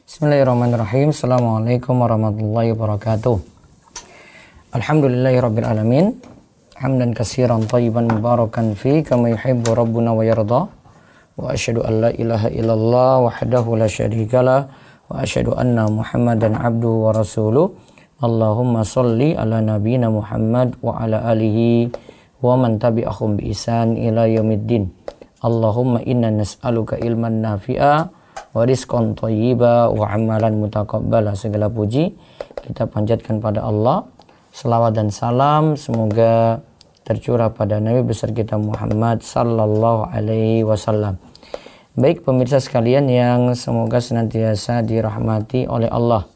Bismillahirrahmanirrahim. Assalamualaikum warahmatullahi wabarakatuh. Alhamdulillahirabbil alamin. Hamdan katsiran thayyiban mubarakan fi kama yuhibbu rabbuna wa yarda. Wa asyhadu an la ilaha illallah wahdahu la syarikalah wa asyhadu anna Muhammadan abduhu wa rasuluh. Allahumma shalli ala nabiyyina Muhammad wa ala alihi wa man tabi'ahum bi ihsan ila yaumiddin. Allahumma inna nas'aluka ilman nafi'a wa rizqan thayyiba wa amalan mutaqabbala. Segala puji kita panjatkan pada Allah. Selawat dan salam semoga tercurah pada Nabi besar kita Muhammad sallallahu alaihi wasallam. Baik pemirsa sekalian yang semoga senantiasa dirahmati oleh Allah.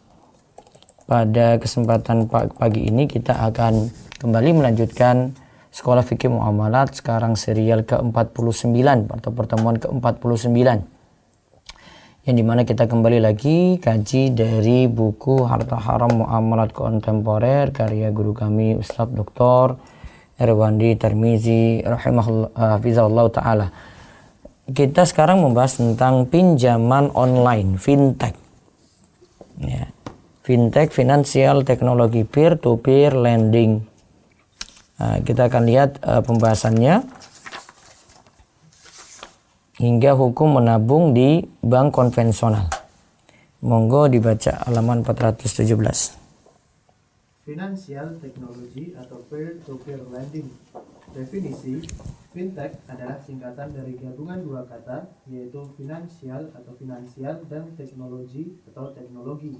Pada kesempatan pagi ini kita akan kembali melanjutkan Sekolah Fikih Muamalat, sekarang serial ke-49 atau pertemuan ke-49. Yang dimana kita kembali lagi kaji dari buku Harta Haram Muamalat Kontemporer karya guru kami Ustadz Dr. Erwandi Tarmizi rahimahullah ta'ala. Kita sekarang membahas tentang pinjaman online, fintech ya. Fintech, financial teknologi, peer-to-peer lending. Kita akan lihat pembahasannya hingga hukum menabung di bank konvensional. Monggo dibaca halaman 417. Financial technology atau peer-to-peer lending. Definisi, fintech adalah singkatan dari gabungan dua kata, yaitu finansial atau finansial dan teknologi atau teknologi.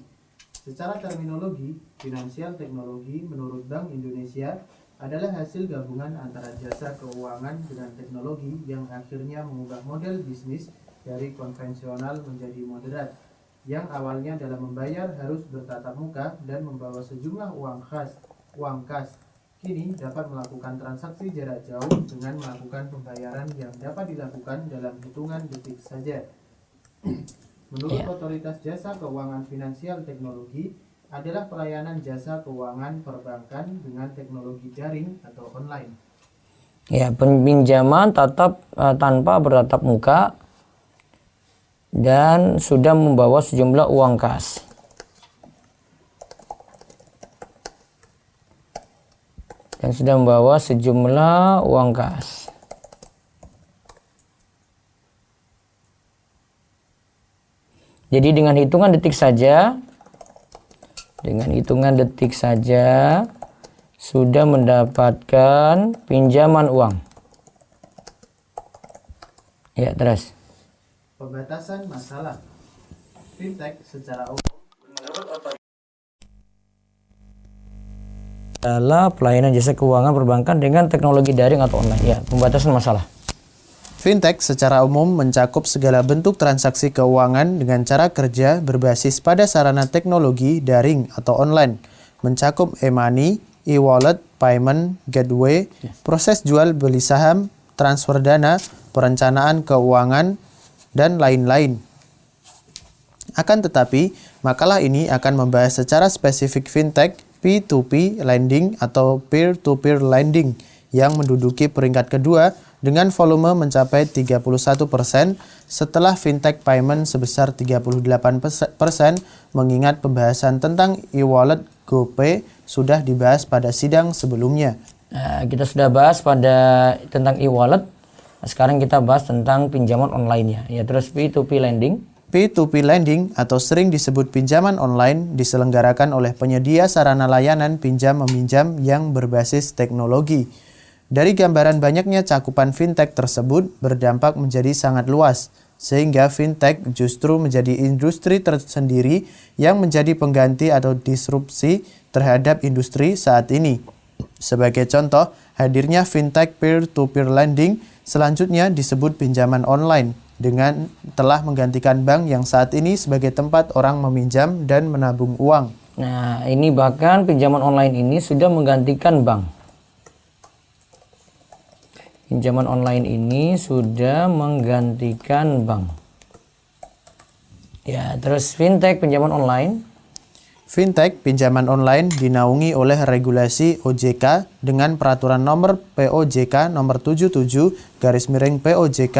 Secara terminologi, finansial teknologi menurut Bank Indonesia adalah hasil gabungan antara jasa keuangan dengan teknologi yang akhirnya mengubah model bisnis dari konvensional menjadi moderat, yang awalnya dalam membayar harus bertatap muka dan membawa sejumlah uang kas, kini dapat melakukan transaksi jarak jauh dengan melakukan pembayaran yang dapat dilakukan dalam hitungan detik saja. Menurut Otoritas Jasa Keuangan Finansial Teknologi, adalah pelayanan jasa keuangan perbankan dengan teknologi daring atau online. Ya, pinjaman tanpa bertatap muka dan sudah membawa sejumlah uang kas. Jadi dengan hitungan detik saja sudah mendapatkan pinjaman uang. Ya, terus. Pembatasan masalah. Fintech secara umum menurut otoritas adalah pelayanan jasa keuangan perbankan dengan teknologi daring atau online. Ya, pembatasan masalah. Fintech secara umum mencakup segala bentuk transaksi keuangan dengan cara kerja berbasis pada sarana teknologi daring atau online, mencakup e-money, e-wallet, payment, gateway, proses jual beli saham, transfer dana, perencanaan keuangan, dan lain-lain. Akan tetapi, makalah ini akan membahas secara spesifik fintech, P2P lending atau peer-to-peer lending yang menduduki peringkat kedua dengan volume mencapai 31% setelah fintech payment sebesar 38%, mengingat pembahasan tentang e-wallet GoPay sudah dibahas pada sidang sebelumnya. Kita sudah bahas tentang e-wallet. Sekarang kita bahas tentang pinjaman online-nya. Ya, terus P2P lending. P2P lending atau sering disebut pinjaman online diselenggarakan oleh penyedia sarana layanan pinjam-meminjam yang berbasis teknologi. Dari gambaran banyaknya cakupan fintech tersebut berdampak menjadi sangat luas, sehingga fintech justru menjadi industri tersendiri yang menjadi pengganti atau disrupsi terhadap industri saat ini. Sebagai contoh, hadirnya fintech peer-to-peer lending selanjutnya disebut pinjaman online, dengan telah menggantikan bank yang saat ini sebagai tempat orang meminjam dan menabung uang. Nah, ini bahkan pinjaman online ini sudah menggantikan bank. Pinjaman online ini sudah menggantikan bank. Ya, terus fintech pinjaman online. Fintech pinjaman online dinaungi oleh regulasi OJK dengan peraturan nomor POJK nomor 77/POJK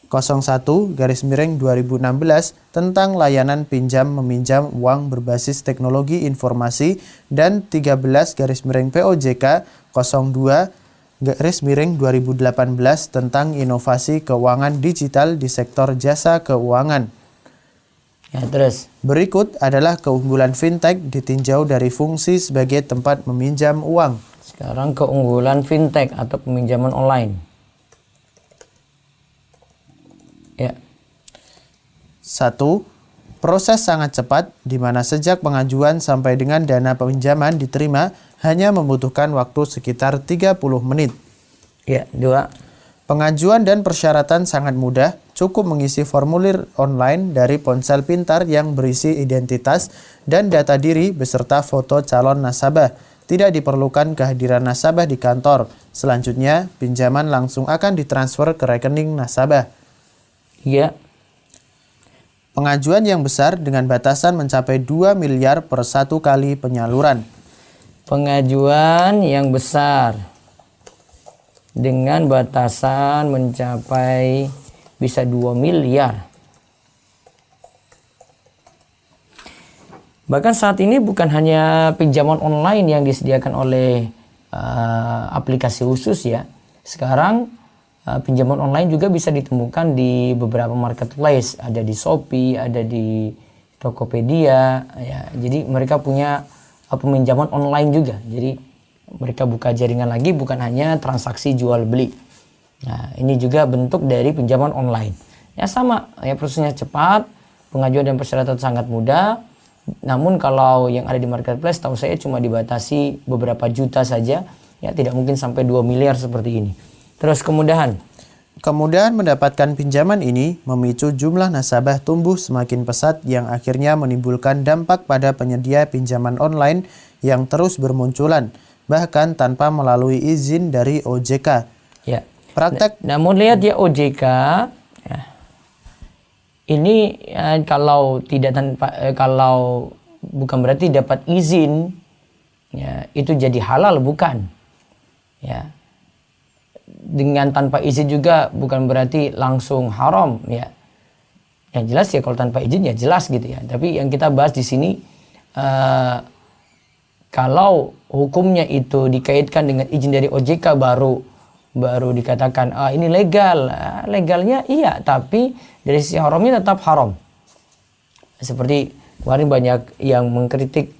01/2016 tentang layanan pinjam meminjam uang berbasis teknologi informasi dan 13/POJK 02/2018 tentang inovasi keuangan digital di sektor jasa keuangan. Ya, terus. Berikut adalah keunggulan fintech ditinjau dari fungsi sebagai tempat meminjam uang. Sekarang keunggulan fintech atau peminjaman online. Ya. 1. Proses sangat cepat, di mana sejak pengajuan sampai dengan dana pinjaman diterima hanya membutuhkan waktu sekitar 30 menit. Ya, 2. Pengajuan dan persyaratan sangat mudah, cukup mengisi formulir online dari ponsel pintar yang berisi identitas dan data diri beserta foto calon nasabah. Tidak diperlukan kehadiran nasabah di kantor. Selanjutnya, pinjaman langsung akan ditransfer ke rekening nasabah. Ya. Pengajuan yang besar dengan batasan mencapai 2 miliar per satu kali penyaluran. Pengajuan yang besar dengan batasan mencapai bisa 2 miliar. Bahkan saat ini bukan hanya pinjaman online yang disediakan oleh aplikasi khusus ya. Sekarang pinjaman online juga bisa ditemukan di beberapa marketplace, ada di Shopee, ada di Tokopedia ya. Jadi mereka punya peminjaman online juga. Jadi mereka buka jaringan lagi, bukan hanya transaksi jual beli. Nah, ini juga bentuk dari pinjaman online. Ya sama, ya prosesnya cepat, pengajuan dan persyaratan sangat mudah. Namun kalau yang ada di marketplace tahu saya cuma dibatasi beberapa juta saja, ya tidak mungkin sampai 2 miliar seperti ini. Terus kemudahan. Kemudahan mendapatkan pinjaman ini memicu jumlah nasabah tumbuh semakin pesat yang akhirnya menimbulkan dampak pada penyedia pinjaman online yang terus bermunculan, bahkan tanpa melalui izin dari OJK. Ya. Praktek. Namun lihat ya OJK, ya, ini kalau tidak kalau bukan berarti dapat izin, ya itu jadi halal bukan? Ya. Dengan tanpa izin juga bukan berarti langsung haram ya. Yang jelas ya kalau tanpa izin ya jelas gitu ya. Tapi yang kita bahas di sini kalau hukumnya itu dikaitkan dengan izin dari OJK baru dikatakan ini legal. Legalnya iya, tapi dari sisi haramnya tetap haram. Seperti kemarin banyak yang mengkritik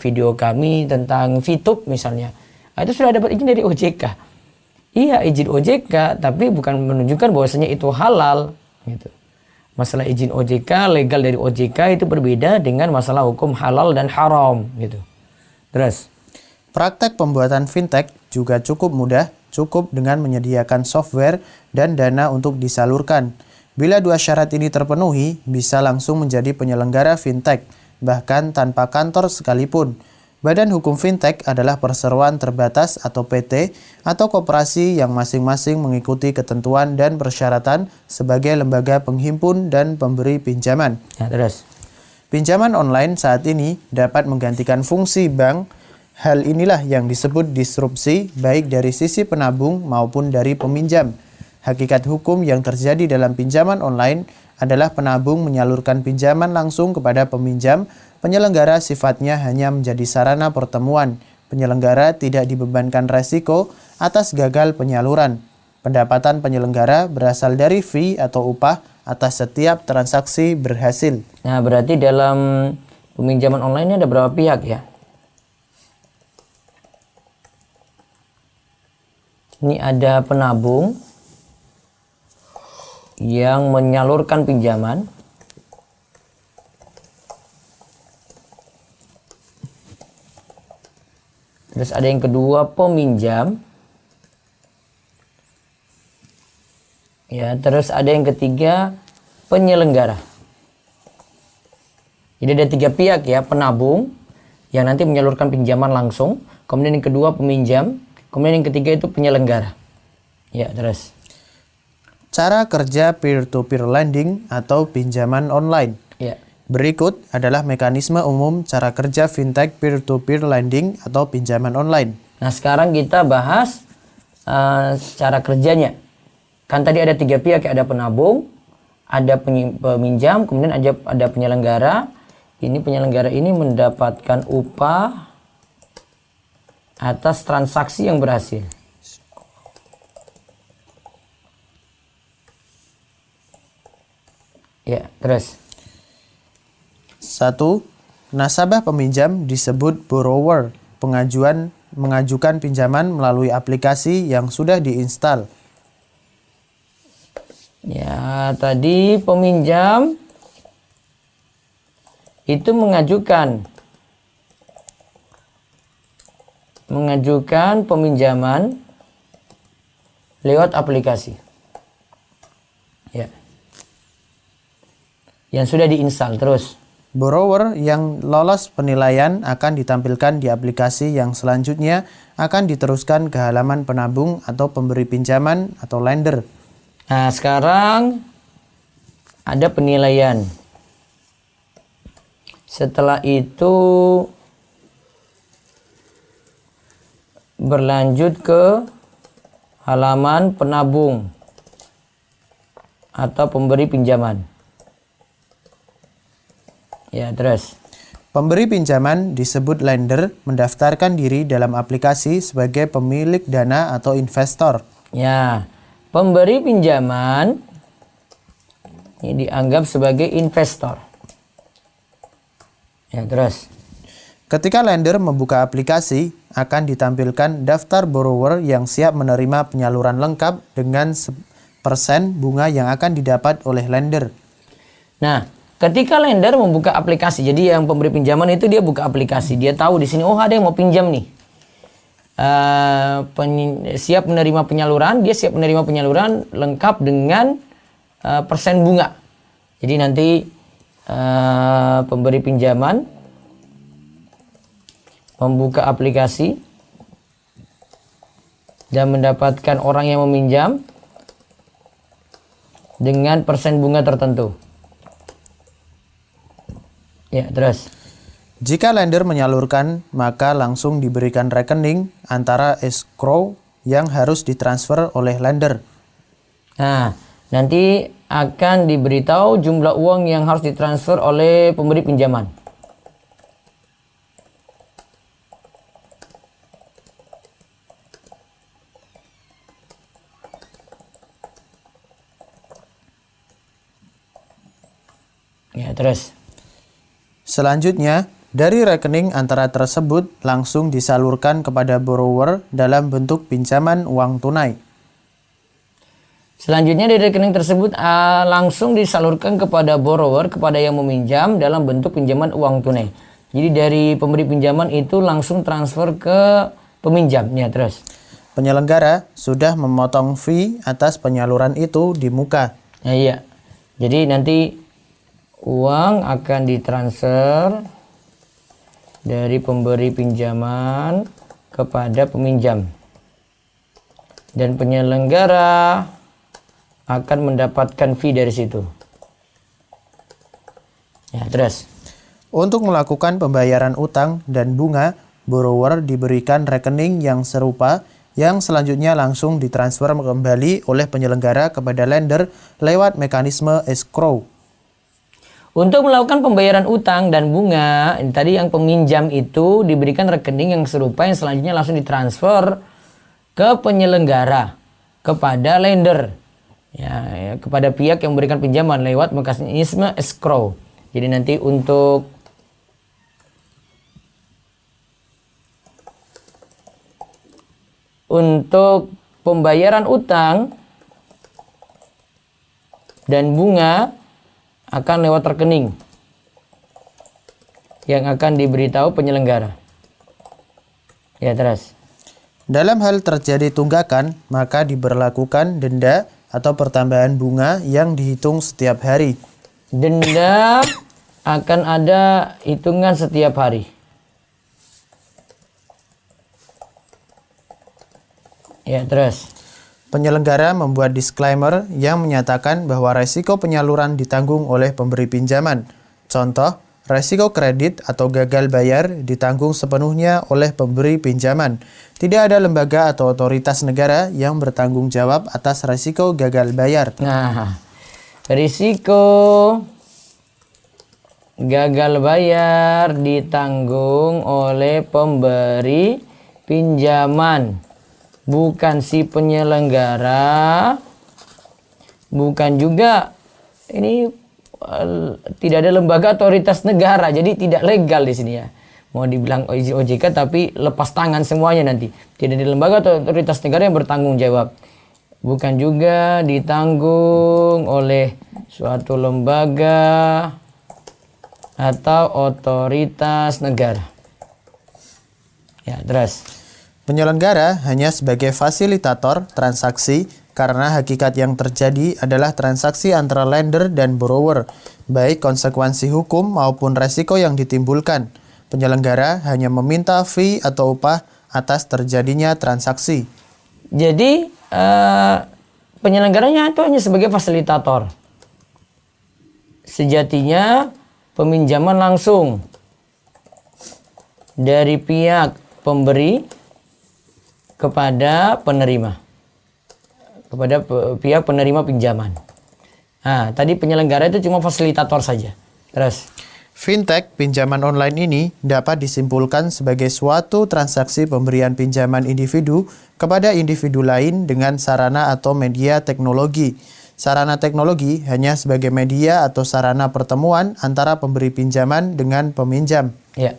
video kami tentang VTube misalnya. Itu sudah dapat izin dari OJK. Iya, izin OJK, tapi bukan menunjukkan bahwasanya itu halal gitu. Masalah izin OJK, legal dari OJK itu berbeda dengan masalah hukum halal dan haram gitu. Terus, praktek pembuatan fintech juga cukup mudah, cukup dengan menyediakan software dan dana untuk disalurkan. Bila dua syarat ini terpenuhi, bisa langsung menjadi penyelenggara fintech, bahkan tanpa kantor sekalipun. Badan Hukum Fintech adalah perseroan terbatas atau PT atau koperasi yang masing-masing mengikuti ketentuan dan persyaratan sebagai lembaga penghimpun dan pemberi pinjaman. ya terus. Pinjaman online saat ini dapat menggantikan fungsi bank. Hal inilah yang disebut disrupsi baik dari sisi penabung maupun dari peminjam. Hakikat hukum yang terjadi dalam pinjaman online adalah penabung menyalurkan pinjaman langsung kepada peminjam. Penyelenggara sifatnya hanya menjadi sarana pertemuan. Penyelenggara tidak dibebankan resiko atas gagal penyaluran. Pendapatan penyelenggara berasal dari fee atau upah atas setiap transaksi berhasil. Nah, berarti dalam peminjaman online ini ada berapa pihak ya? Ini ada penabung yang menyalurkan pinjaman. Terus ada yang kedua peminjam. Ya, terus ada yang ketiga penyelenggara. Jadi ada 3 pihak ya, penabung yang nanti menyalurkan pinjaman langsung, kemudian yang kedua peminjam, kemudian yang ketiga itu penyelenggara. Ya, terus. Cara kerja peer-to-peer lending atau pinjaman online. Ya. Berikut adalah mekanisme umum cara kerja fintech peer-to-peer lending atau pinjaman online. Nah, sekarang kita bahas cara kerjanya. Kan tadi ada 3 pihak, ada penabung, ada peminjam, kemudian ada penyelenggara. Ini penyelenggara ini mendapatkan upah atas transaksi yang berhasil. Ya, terus. 1. Nasabah peminjam disebut borrower. Mengajukan pinjaman melalui aplikasi yang sudah diinstal. Ya, tadi peminjam itu mengajukan peminjaman lewat aplikasi. Ya. Yang sudah diinstal. Terus. Borrower yang lolos penilaian akan ditampilkan di aplikasi yang selanjutnya akan diteruskan ke halaman penabung atau pemberi pinjaman atau lender. Nah, sekarang ada penilaian. Setelah itu berlanjut ke halaman penabung atau pemberi pinjaman. Ya, terus. Pemberi pinjaman disebut lender, mendaftarkan diri dalam aplikasi sebagai pemilik dana atau investor. Ya, pemberi pinjaman ini dianggap sebagai investor. Ya, terus. Ketika lender membuka aplikasi, akan ditampilkan daftar borrower yang siap menerima penyaluran lengkap dengan persen bunga yang akan didapat oleh lender. Nah, ketika lender membuka aplikasi, jadi yang pemberi pinjaman itu dia buka aplikasi, dia tahu di sini, oh ada yang mau pinjam nih, siap menerima penyaluran, dia siap menerima penyaluran lengkap dengan persen bunga. Jadi nanti pemberi pinjaman membuka aplikasi dan mendapatkan orang yang meminjam dengan persen bunga tertentu. Ya, terus. Jika lender menyalurkan, maka langsung diberikan rekening antara escrow yang harus ditransfer oleh lender. Nah, nanti akan diberitahu jumlah uang yang harus ditransfer oleh pemberi pinjaman. Ya, terus. Selanjutnya, dari rekening antara tersebut langsung disalurkan kepada borrower dalam bentuk pinjaman uang tunai. Selanjutnya dari rekening tersebut langsung disalurkan kepada borrower, kepada yang meminjam dalam bentuk pinjaman uang tunai. Jadi dari pemberi pinjaman itu langsung transfer ke peminjam. Ya, terus. Penyelenggara sudah memotong fee atas penyaluran itu di muka. Nah, iya. Jadi nanti uang akan ditransfer dari pemberi pinjaman kepada peminjam. Dan penyelenggara akan mendapatkan fee dari situ. Ya, terus. Untuk melakukan pembayaran utang dan bunga, borrower diberikan rekening yang serupa yang selanjutnya langsung ditransfer kembali oleh penyelenggara kepada lender lewat mekanisme escrow. Untuk melakukan pembayaran utang dan bunga, ini tadi yang peminjam itu diberikan rekening yang serupa yang selanjutnya langsung ditransfer ke penyelenggara kepada lender. Ya, kepada pihak yang memberikan pinjaman lewat mekanisme escrow. Jadi nanti untuk pembayaran utang dan bunga akan lewat rekening yang akan diberitahu penyelenggara. Ya, terus. Dalam hal terjadi tunggakan, maka diberlakukan denda atau pertambahan bunga yang dihitung setiap hari. Denda akan ada hitungan setiap hari. Ya, terus. Penyelenggara membuat disclaimer yang menyatakan bahwa resiko penyaluran ditanggung oleh pemberi pinjaman. Contoh, Resiko kredit atau gagal bayar ditanggung sepenuhnya oleh pemberi pinjaman. Tidak ada lembaga atau otoritas negara yang bertanggung jawab atas resiko gagal bayar. Nah, risiko gagal bayar ditanggung oleh pemberi pinjaman, bukan si penyelenggara, bukan juga ini tidak ada lembaga otoritas negara, jadi tidak legal di sini ya. Mau dibilang OJK tapi lepas tangan semuanya nanti. Tidak ada lembaga atau otoritas negara yang bertanggung jawab. Bukan juga ditanggung oleh suatu lembaga atau otoritas negara. Ya, terus. Penyelenggara hanya sebagai fasilitator transaksi karena hakikat yang terjadi adalah transaksi antara lender dan borrower, baik konsekuensi hukum maupun resiko yang ditimbulkan. Penyelenggara hanya meminta fee atau upah atas terjadinya transaksi. Jadi penyelenggaranya itu hanya sebagai fasilitator. Sejatinya peminjaman langsung dari pihak pemberi kepada penerima, kepada pihak penerima pinjaman. Nah, tadi penyelenggara itu cuma fasilitator saja. Terus, Fintech pinjaman online ini dapat disimpulkan sebagai suatu transaksi pemberian pinjaman individu kepada individu lain dengan sarana atau media teknologi. Sarana teknologi hanya sebagai media atau sarana pertemuan antara pemberi pinjaman dengan peminjam. ya.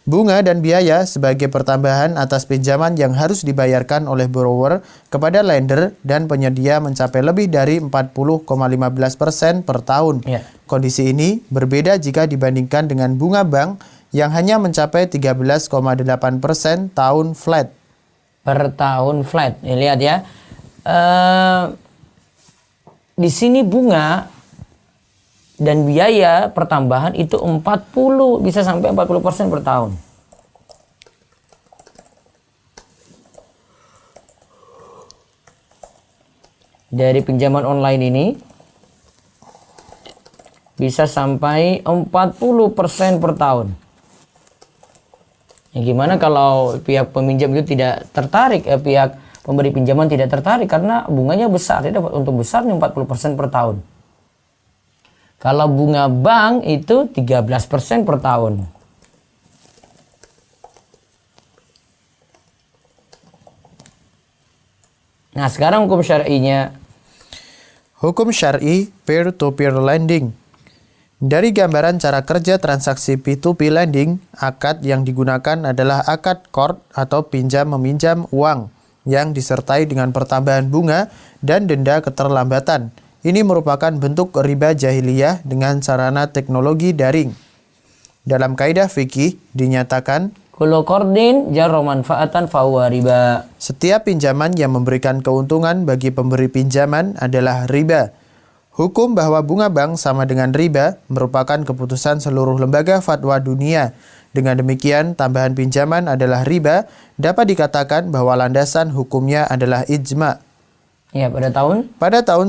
Bunga dan biaya sebagai pertambahan atas pinjaman yang harus dibayarkan oleh borrower kepada lender dan penyedia mencapai lebih dari 40,15% per tahun. Ya. Kondisi ini berbeda jika dibandingkan dengan bunga bank yang hanya mencapai 13,8% tahun flat. Per tahun flat. Nih, lihat ya. Di sini bunga dan biaya pertambahan itu 40, bisa sampai 40% per tahun. Dari pinjaman online ini bisa sampai 40% per tahun. Ya, gimana kalau pihak peminjam itu tidak tertarik, pihak pemberi pinjaman tidak tertarik karena bunganya besar, dia dapat untung besar nih 40% per tahun. Kalau bunga bank itu 13% per tahun. Nah, sekarang hukum syar'inya. Hukum syar'i peer-to-peer lending. Dari gambaran cara kerja transaksi P2P lending, akad yang digunakan adalah akad qard atau pinjam-meminjam uang yang disertai dengan pertambahan bunga dan denda keterlambatan. Ini merupakan bentuk riba jahiliyah dengan sarana teknologi daring. Dalam kaidah fikih dinyatakan, Kullu qardin jarra manfaatan fahuwa riba. setiap pinjaman yang memberikan keuntungan bagi pemberi pinjaman adalah riba. Hukum bahwa bunga bank sama dengan riba merupakan keputusan seluruh lembaga fatwa dunia. Dengan demikian, tambahan pinjaman adalah riba, dapat dikatakan bahwa landasan hukumnya adalah ijma'. Ya, pada tahun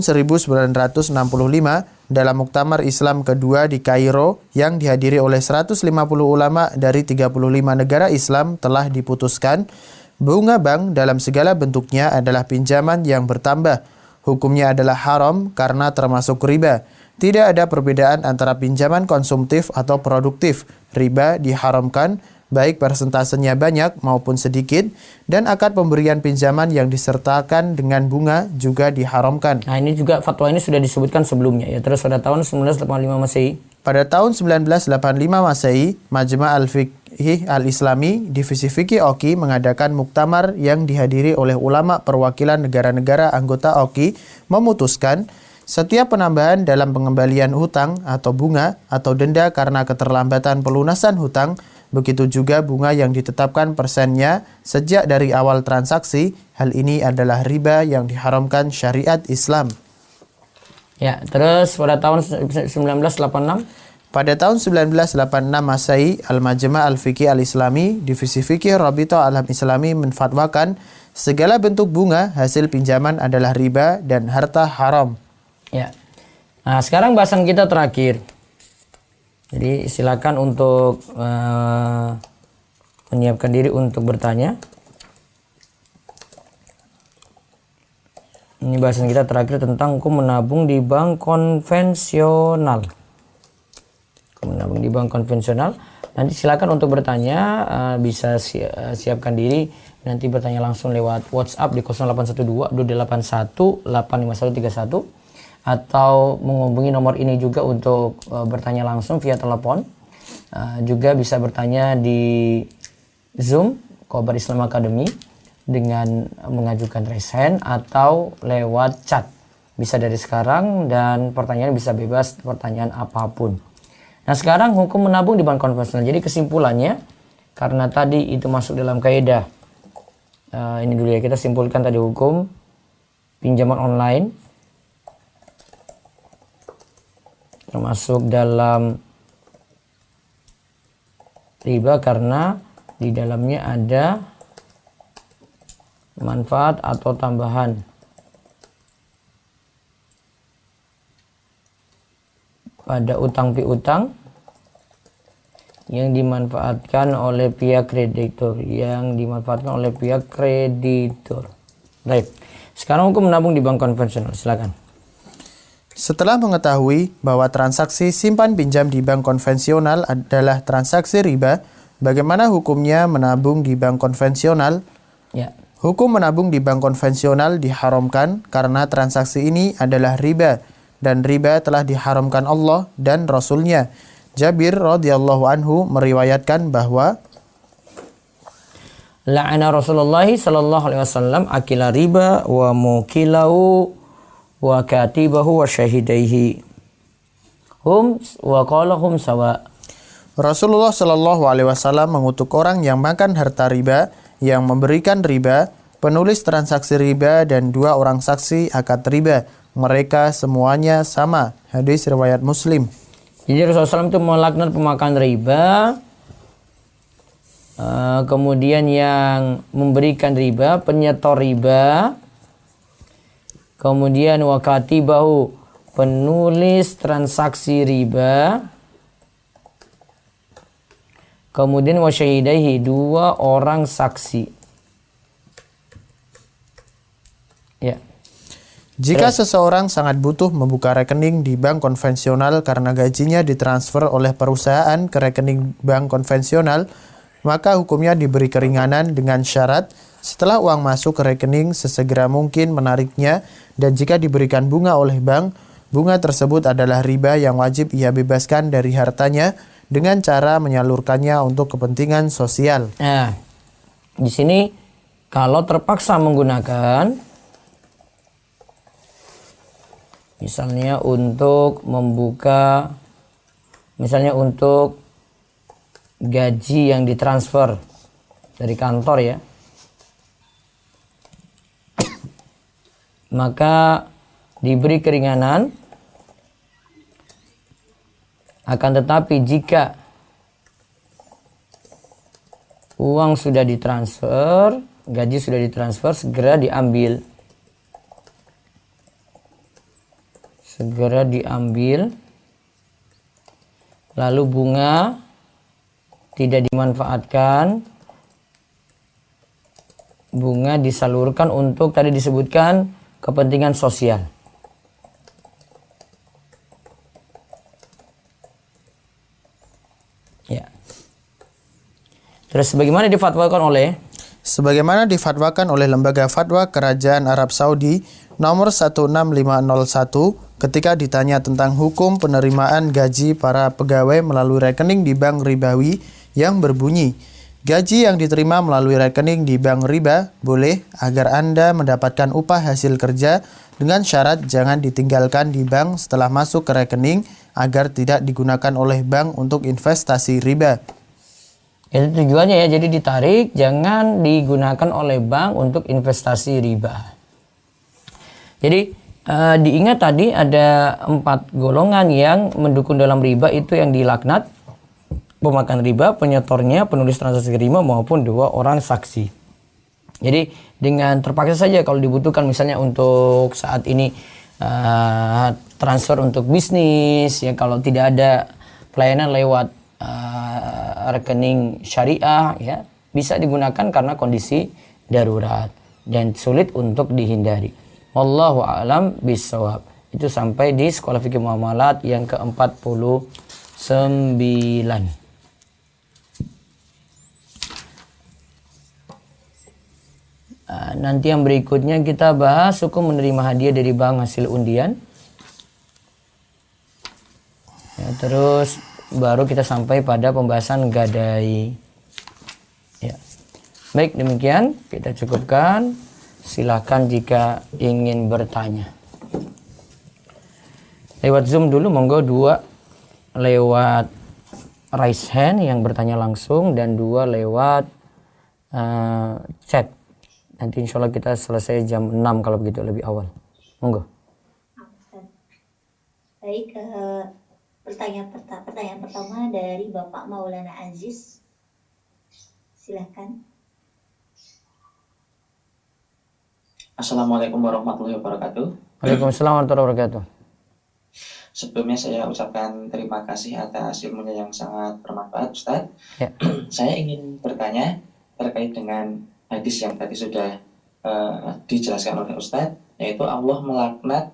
1965, dalam Muktamar Islam kedua di Kairo yang dihadiri oleh 150 ulama dari 35 negara Islam telah diputuskan, bunga bank dalam segala bentuknya adalah pinjaman yang bertambah. Hukumnya adalah haram karena termasuk riba. Tidak ada perbedaan antara pinjaman konsumtif atau produktif. Riba diharamkan, baik persentasenya banyak maupun sedikit, dan akad pemberian pinjaman yang disertakan dengan bunga juga diharamkan. Nah, ini juga fatwa ini sudah disebutkan sebelumnya ya. Terus pada tahun 1985 Masehi. Pada tahun 1985 Masehi, Majma' Al-Fiqh Al-Islami, Divisi Fikih OKI mengadakan muktamar yang dihadiri oleh ulama perwakilan negara-negara anggota OKI memutuskan setiap penambahan dalam pengembalian hutang atau bunga atau denda karena keterlambatan pelunasan hutang, begitu juga bunga yang ditetapkan persennya sejak dari awal transaksi, hal ini adalah riba yang diharamkan syariat Islam. Ya, terus pada tahun 1986. Pada tahun 1986 Masehi, Al-Majma' Al-Fiqh Al-Islami, Divisi Fikih Rabithah Alam Islami menfatwakan segala bentuk bunga hasil pinjaman adalah riba dan harta haram. Ya. Nah, sekarang bahasan kita terakhir. Jadi silakan untuk menyiapkan diri untuk bertanya. Ini bahasan kita terakhir tentang hukum menabung di bank konvensional. Hukum menabung di bank konvensional. Nanti silakan untuk bertanya, bisa siapkan diri nanti bertanya langsung lewat WhatsApp di 0812 281 85131 atau menghubungi nomor ini juga untuk bertanya langsung via telepon. Juga bisa bertanya di Zoom Khobar Islam Academy dengan mengajukan raise hand atau lewat chat. Bisa dari sekarang dan pertanyaan bisa bebas, pertanyaan apapun. Nah, sekarang hukum menabung di bank konvensional. Jadi kesimpulannya, karena tadi itu masuk dalam kaidah. Ini dulu ya, kita simpulkan tadi hukum pinjaman online. Termasuk dalam riba karena di dalamnya ada manfaat atau tambahan pada utang piutang yang dimanfaatkan oleh pihak kreditur, Baik. Sekarang hukum menabung di bank konvensional, silakan. Setelah mengetahui bahwa transaksi simpan pinjam di bank konvensional adalah transaksi riba, bagaimana hukumnya menabung di bank konvensional? Ya. Hukum menabung di bank konvensional diharamkan karena transaksi ini adalah riba, dan riba telah diharamkan Allah dan Rasul-Nya. Jabir radhiyallahu anhu meriwayatkan bahwa La'ana Rasulullah sallallahu alaihi wasallam akila riba wa mukilahu wa katibahu wa syahidaihi. Hum wa qala hum sawa. Rasulullah Shallallahu Alaihi Wasallam mengutuk orang yang makan harta riba, yang memberikan riba, penulis transaksi riba, dan dua orang saksi akad riba. Mereka semuanya sama. Hadis riwayat Muslim. Jadi Rasulullah SAW itu melaknat pemakan riba, kemudian yang memberikan riba, penyetor riba, kemudian wakatibahu, penulis transaksi riba, kemudian wasyahidaihi, dua orang saksi. Ya. Jika seseorang sangat butuh membuka rekening di bank konvensional karena gajinya ditransfer oleh perusahaan ke rekening bank konvensional, maka hukumnya diberi keringanan dengan syarat setelah uang masuk ke rekening sesegera mungkin menariknya, dan jika diberikan bunga oleh bank, bunga tersebut adalah riba yang wajib ia bebaskan dari hartanya dengan cara menyalurkannya untuk kepentingan sosial. Nah, di sini kalau terpaksa menggunakan misalnya untuk membuka, misalnya untuk gaji yang ditransfer dari kantor ya, maka diberi keringanan. Akan tetapi jika uang sudah ditransfer, gaji sudah ditransfer, segera diambil. Lalu bunga tidak dimanfaatkan, bunga disalurkan untuk tadi disebutkan kepentingan sosial. Ya. Terus sebagaimana difatwakan oleh Lembaga Fatwa Kerajaan Arab Saudi nomor 16501 ketika ditanya tentang hukum penerimaan gaji para pegawai melalui rekening di bank ribawi yang berbunyi, gaji yang diterima melalui rekening di bank riba boleh agar Anda mendapatkan upah hasil kerja dengan syarat jangan ditinggalkan di bank setelah masuk ke rekening agar tidak digunakan oleh bank untuk investasi riba. Itu tujuannya ya, jadi ditarik, jangan digunakan oleh bank untuk investasi riba. Jadi diingat tadi ada 4 golongan yang mendukung dalam riba, itu yang dilaknat, pemakan riba, penyetornya, penulis transaksi riba maupun dua orang saksi. Jadi dengan terpaksa saja kalau dibutuhkan misalnya untuk saat ini transfer untuk bisnis ya, kalau tidak ada pelayanan lewat rekening syariah ya bisa digunakan karena kondisi darurat dan sulit untuk dihindari. Wallahu a'lam bishawab. Itu sampai di Sekolah Fikih Muamalat yang ke-49. Nanti yang berikutnya kita bahas hukum menerima hadiah dari bank hasil undian. Ya, terus baru kita sampai pada pembahasan gadai. Ya. Baik, demikian kita cukupkan. Silakan jika ingin bertanya. Lewat Zoom dulu, monggo 2 lewat raise hand yang bertanya langsung dan 2 lewat chat. Nanti insya Allah kita selesai jam 6 kalau begitu lebih awal. Monggo. Baik, pertanyaan pertama dari Bapak Maulana Aziz. Silahkan. Assalamualaikum warahmatullahi wabarakatuh. Waalaikumsalam warahmatullahi wabarakatuh. Sebelumnya saya ucapkan terima kasih atas ilmunya yang sangat bermanfaat, Ustadz. Ya. Saya ingin bertanya terkait dengan hadis yang tadi sudah dijelaskan oleh Ustadz, yaitu Allah melaknat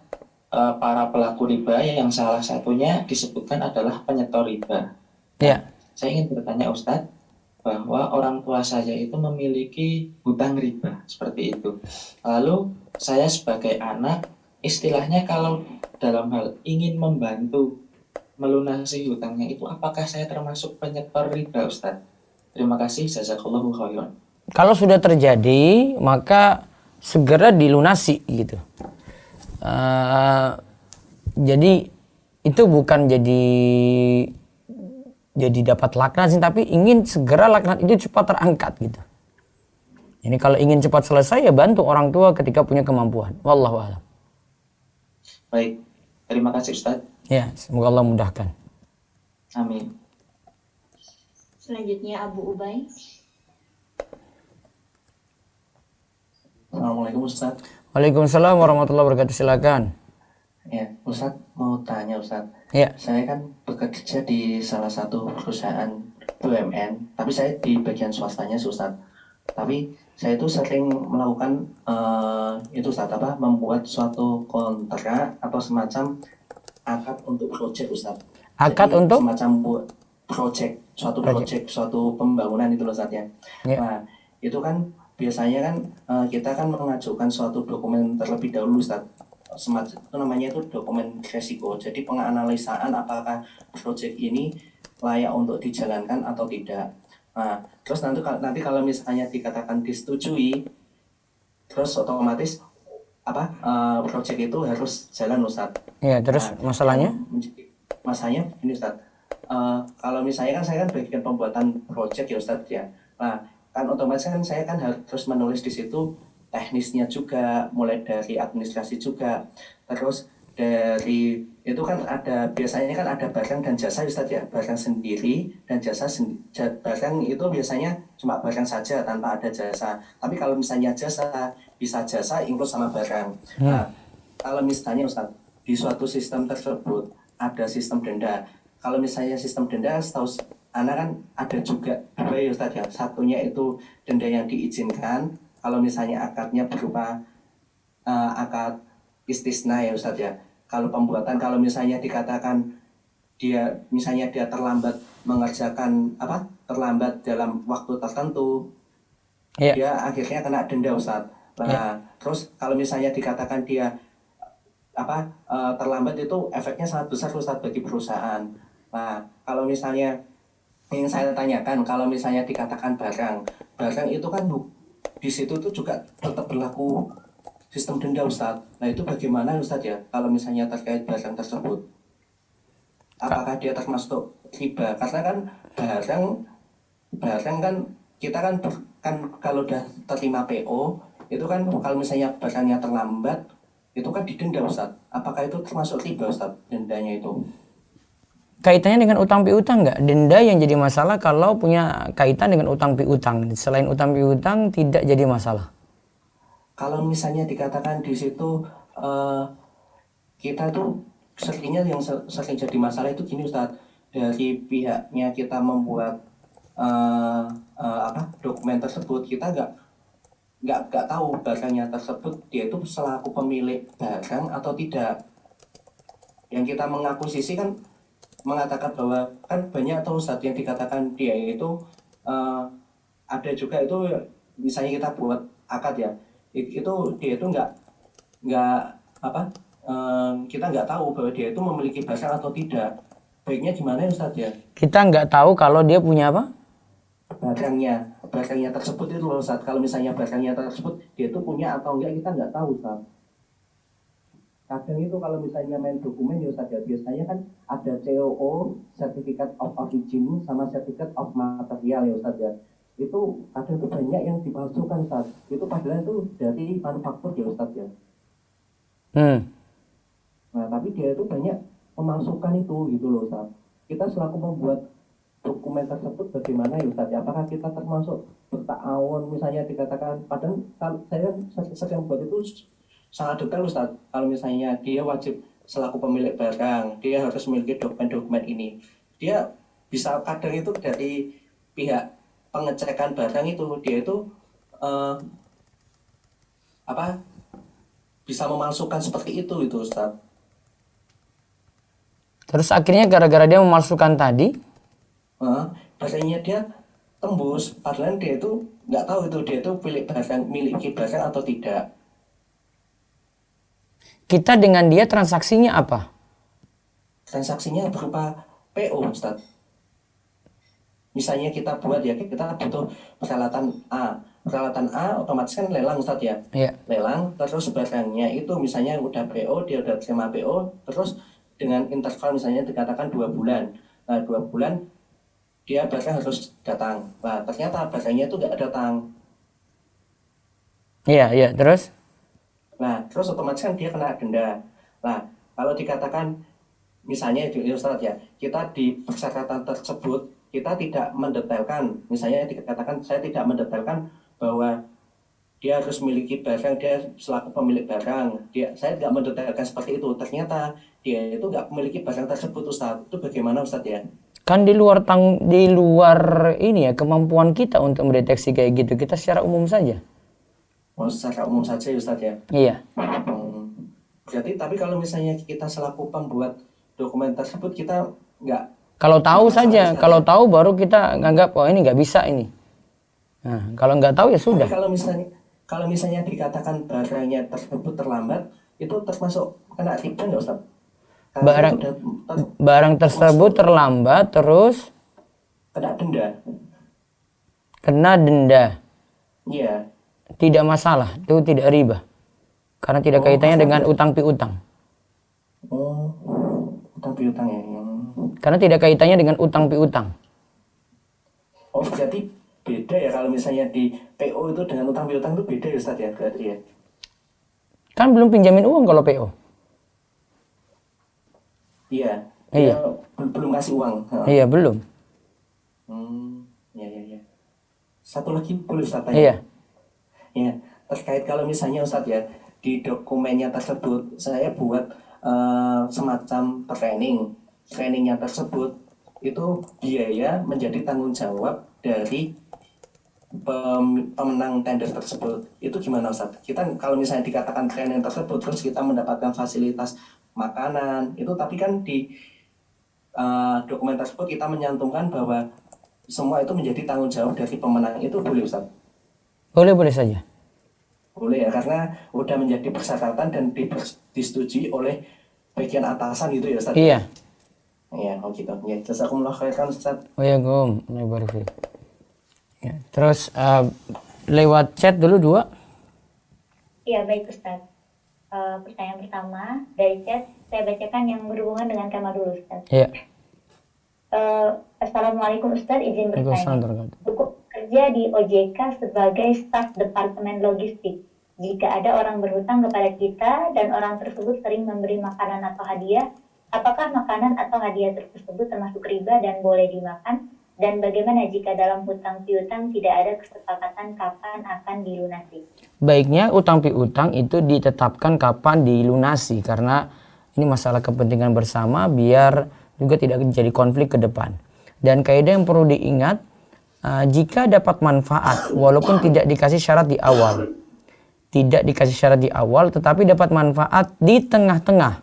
para pelaku riba yang salah satunya disebutkan adalah penyetor riba. Ya. Saya ingin bertanya Ustadz, bahwa orang tua saya itu memiliki hutang riba seperti itu. Lalu saya sebagai anak, istilahnya kalau dalam hal ingin membantu melunasi hutangnya itu, apakah saya termasuk penyetor riba, Ustadz? Terima kasih, jazakallahu khairan. Kalau sudah terjadi, maka segera dilunasi gitu. Jadi itu bukan jadi dapat laknat sih, tapi ingin segera laknat itu cepat terangkat gitu. Ini kalau ingin cepat selesai ya bantu orang tua ketika punya kemampuan. Wallahu a'lam. Baik, terima kasih Ustadz. Ya, semoga Allah mudahkan. Amin. Selanjutnya Abu Ubay. Assalamualaikum Ustadz. Waalaikumsalam warahmatullahi wabarakatuh. Silakan. Ya, Ustadz mau tanya Ustadz. Ya. Saya kan bekerja di salah satu perusahaan BUMN, tapi saya di bagian swastanya Ustadz. Tapi saya itu sering melakukan itu Ustadz, membuat suatu kontrak atau semacam akad untuk proyek Ustadz. Akad jadi, untuk? Semacam buat proyek, suatu pembangunan itu loh Ustadz ya. Ya. Nah, itu kan biasanya kan kita kan mengajukan suatu dokumen terlebih dahulu Ustadz. Semacam itu namanya itu dokumen resiko. Jadi penganalisaan apakah proyek ini layak untuk dijalankan atau tidak. Nah, terus nanti kalau misalnya dikatakan disetujui, terus otomatis proyek itu harus jalan Ustadz. Ya, terus masalahnya? Masalahnya ini Ustadz. Kalau misalnya kan saya kan bagian pembuatan proyek ya Ustadz ya. Nah, kan otomatis kan saya kan harus menulis di situ teknisnya juga, mulai dari administrasi juga, terus dari itu kan biasanya kan ada barang dan jasa Ustadz ya, barang sendiri dan jasa barang itu biasanya cuma barang saja tanpa ada jasa. Tapi kalau misalnya bisa jasa include sama barang. Nah, kalau misalnya Ustadz di suatu sistem tersebut ada sistem denda. Kalau misalnya sistem denda, setahu anak kan ada juga dua ya Ustadz ya. Satunya itu denda yang diizinkan. Kalau misalnya akadnya berupa akad istisna ya Ustadz ya. Kalau pembuatan, kalau misalnya dikatakan dia terlambat mengerjakan terlambat dalam waktu tertentu, dia akhirnya kena denda Ustadz. Nah, terus kalau misalnya dikatakan dia terlambat itu efeknya sangat besar Ustadz bagi perusahaan. Nah, kalau misalnya yang saya tanyakan, kalau misalnya dikatakan barang itu kan di situ tuh juga tetap berlaku sistem denda Ustadz. Nah itu bagaimana Ustadz ya kalau misalnya terkait barang tersebut? Apakah dia termasuk riba? Karena kan barang kan kita kan kalau udah terima PO itu kan kalau misalnya barangnya terlambat itu kan didenda Ustadz. Apakah itu termasuk riba Ustadz dendanya itu? Kaitannya dengan utang piutang nggak? Denda yang jadi masalah kalau punya kaitan dengan utang piutang. Selain utang piutang tidak jadi masalah. Kalau misalnya dikatakan di situ kita tuh seringnya yang sering jadi masalah itu gini Ustadz. dari pihaknya kita membuat dokumen tersebut, kita nggak tahu barangnya tersebut dia itu selaku pemilik barang atau tidak. Yang kita mengakuisisi kan mengatakan bahwa kan banyak atau Ustadz yang dikatakan dia itu ada juga itu misalnya kita buat akad ya, itu dia itu nggak kita nggak tahu bahwa dia itu memiliki barang atau tidak. Baiknya gimana ya Ustadz ya? Kita nggak tahu kalau dia punya apa? Barangnya tersebut itu loh Ustadz. Kalau misalnya barangnya tersebut dia itu punya atau enggak kita nggak tahu Ustadz. Kadang itu kalau misalnya main dokumen ya Ustadz ya, biasanya kan ada COO, Certificate of Origin, sama Certificate of Material ya Ustadz ya. Itu kadang itu banyak yang dipalsukan Ustadz. Itu padahal itu dari manufaktur ya Ustadz ya. Nah tapi dia itu banyak memalsukan itu gitu loh Ustadz. Kita selaku membuat dokumen tersebut bagaimana ya Ustadz? Apakah kita termasuk berta'awun misalnya dikatakan, padahal saya sering buat itu sangat detail Ustadz. Kalau misalnya dia wajib selaku pemilik barang, dia harus memiliki dokumen-dokumen ini. Dia bisa kadang itu dari pihak pengecekan barang itu, dia itu bisa memalsukan seperti itu Ustadz. Terus akhirnya gara-gara dia memalsukan tadi, Barangnya dia tembus, padahal dia itu nggak tahu itu dia itu miliki barang atau tidak. kita dengan dia transaksinya apa? Transaksinya berupa PO Ustaz. Misalnya kita buat ya, kita butuh peralatan A. Peralatan A otomatis kan lelang Ustaz ya. Iya. Lelang, terus barangnya itu misalnya udah PO, dia udah terima PO, terus dengan interval misalnya dikatakan 2 bulan. Nah 2 bulan dia barang harus datang. Nah ternyata barangnya itu nggak datang. Iya, terus? Nah terus otomatis kan dia kena denda. Nah kalau dikatakan misalnya itu Ustaz ya, kita di persyaratan tersebut kita tidak mendetailkan, misalnya dikatakan saya tidak mendetailkan bahwa dia harus memiliki barang, dia selaku pemilik barang, saya tidak mendetailkan seperti itu. Ternyata dia itu nggak memiliki barang tersebut Ustaz. Itu bagaimana Ustaz ya? Kan di luar ini ya kemampuan kita untuk mendeteksi kayak gitu. Kita secara umum saja. Oh, secara umum saja Ustaz ya? Iya. Berarti tapi kalau misalnya kita selaku pembuat dokumen tersebut kita nggak. Kalau tahu saja, kalau tahu baru kita nganggap oh ini nggak bisa ini. Nah, kalau nggak tahu ya sudah. Tapi kalau misalnya dikatakan barangnya tersebut terlambat, itu termasuk kena riba nggak Ustaz? Barang tersebut terlambat terus kena denda. Kena denda. Iya. Tidak masalah, itu tidak riba. Karena tidak kaitannya dengan utang piutang. Oh, utang piutang ya. Karena tidak kaitannya dengan utang piutang. Oh, jadi beda ya kalau misalnya di PO itu dengan utang piutang itu beda ya Ustaz ya berarti ya. Kan belum pinjamin uang kalau PO. Iya. Iya. Belum kasih uang. Iya, belum. Ya. Satu lagi boleh Ustaz tanya? Iya. Ya, terkait kalau misalnya Ustaz ya, di dokumennya tersebut saya buat semacam trainingnya tersebut itu biaya menjadi tanggung jawab dari pemenang tender tersebut. Itu gimana Ustaz? Kita kalau misalnya dikatakan training tersebut terus kita mendapatkan fasilitas makanan itu, tapi kan di dokumen tersebut kita menyantumkan bahwa semua itu menjadi tanggung jawab dari pemenang. Itu boleh Ustaz? Boleh saja. Boleh ya, karena udah menjadi persyaratan dan disetujui oleh bagian atasan gitu ya Ustaz? Iya. Iya, oh gitu. Ya, jazakumullah khairan Ustaz. Oh ya, ya, terus lewat chat dulu 2. Iya, baik Ustaz. Pertanyaan pertama dari chat saya bacakan yang berhubungan dengan kamar dulu Ustaz. Iya. Assalamualaikum Ustaz, izin bertanya. Waalaikumsalam. Cukup kerja di OJK sebagai staf departemen logistik. Jika ada orang berhutang kepada kita dan orang tersebut sering memberi makanan atau hadiah, apakah makanan atau hadiah tersebut termasuk riba dan boleh dimakan? Dan bagaimana jika dalam hutang piutang tidak ada kesepakatan kapan akan dilunasi? Baiknya utang piutang itu ditetapkan kapan dilunasi, karena ini masalah kepentingan bersama biar juga tidak jadi konflik ke depan. Dan kaidah yang perlu diingat, jika dapat manfaat walaupun tidak dikasih syarat di awal, tetapi dapat manfaat di tengah-tengah,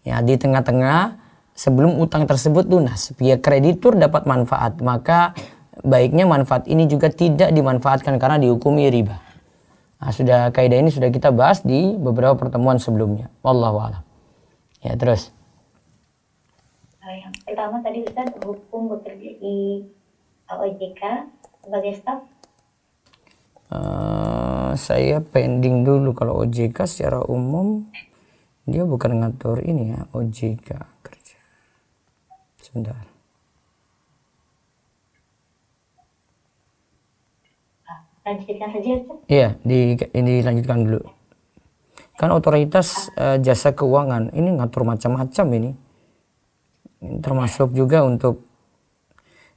ya di tengah-tengah sebelum utang tersebut lunas, pihak kreditur dapat manfaat, maka baiknya manfaat ini juga tidak dimanfaatkan karena dihukumi riba. Kaidah ini sudah kita bahas di beberapa pertemuan sebelumnya. Wallahu a'lam. Ya, terus. Yang pertama tadi Ustaz, hukum bekerja di OJK sebagai staf. Saya pending dulu. Kalau OJK secara umum dia bukan ngatur ini ya, OJK kerja. Sebentar. Lanjutkan saja Ustaz. Iya, dilanjutkan dulu. Kan otoritas jasa keuangan ini ngatur macam-macam ini. Termasuk juga untuk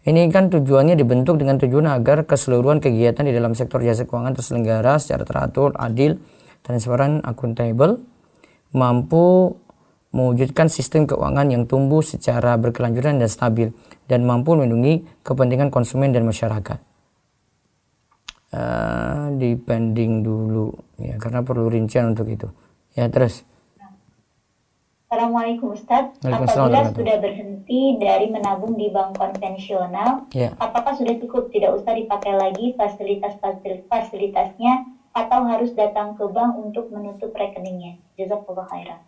ini kan tujuannya dibentuk dengan tujuan agar keseluruhan kegiatan di dalam sektor jasa keuangan terselenggara secara teratur, adil, transparan, akuntabel, mampu mewujudkan sistem keuangan yang tumbuh secara berkelanjutan dan stabil, dan mampu melindungi kepentingan konsumen dan masyarakat. Dipending dulu ya karena perlu rincian untuk itu. Ya, terus. Assalamualaikum Ustadz. Apabila sudah berhenti dari menabung di bank konvensional, apakah sudah cukup, tidak usah dipakai lagi fasilitasnya, atau harus datang ke bank untuk menutup rekeningnya? Jazakallah khairan.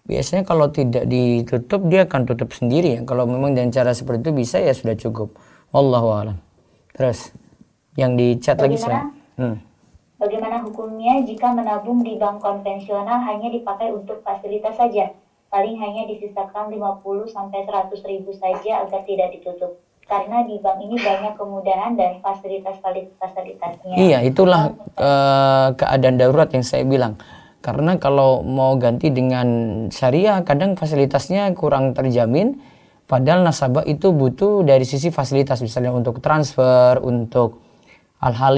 Biasanya kalau tidak ditutup dia akan tutup sendiri ya. Kalau memang dengan cara seperti itu bisa, ya sudah cukup. Wallahu a'lam. Terus yang di chat lagi Bagaimana hukumnya jika menabung di bank konvensional hanya dipakai untuk fasilitas saja? Paling hanya disisakan 50-100 ribu saja agar tidak ditutup. Karena di bank ini banyak kemudahan dan fasilitasnya. Iya, itulah keadaan darurat yang saya bilang. Karena kalau mau ganti dengan syariah, kadang fasilitasnya kurang terjamin. Padahal nasabah itu butuh dari sisi fasilitas, misalnya untuk transfer, untuk hal-hal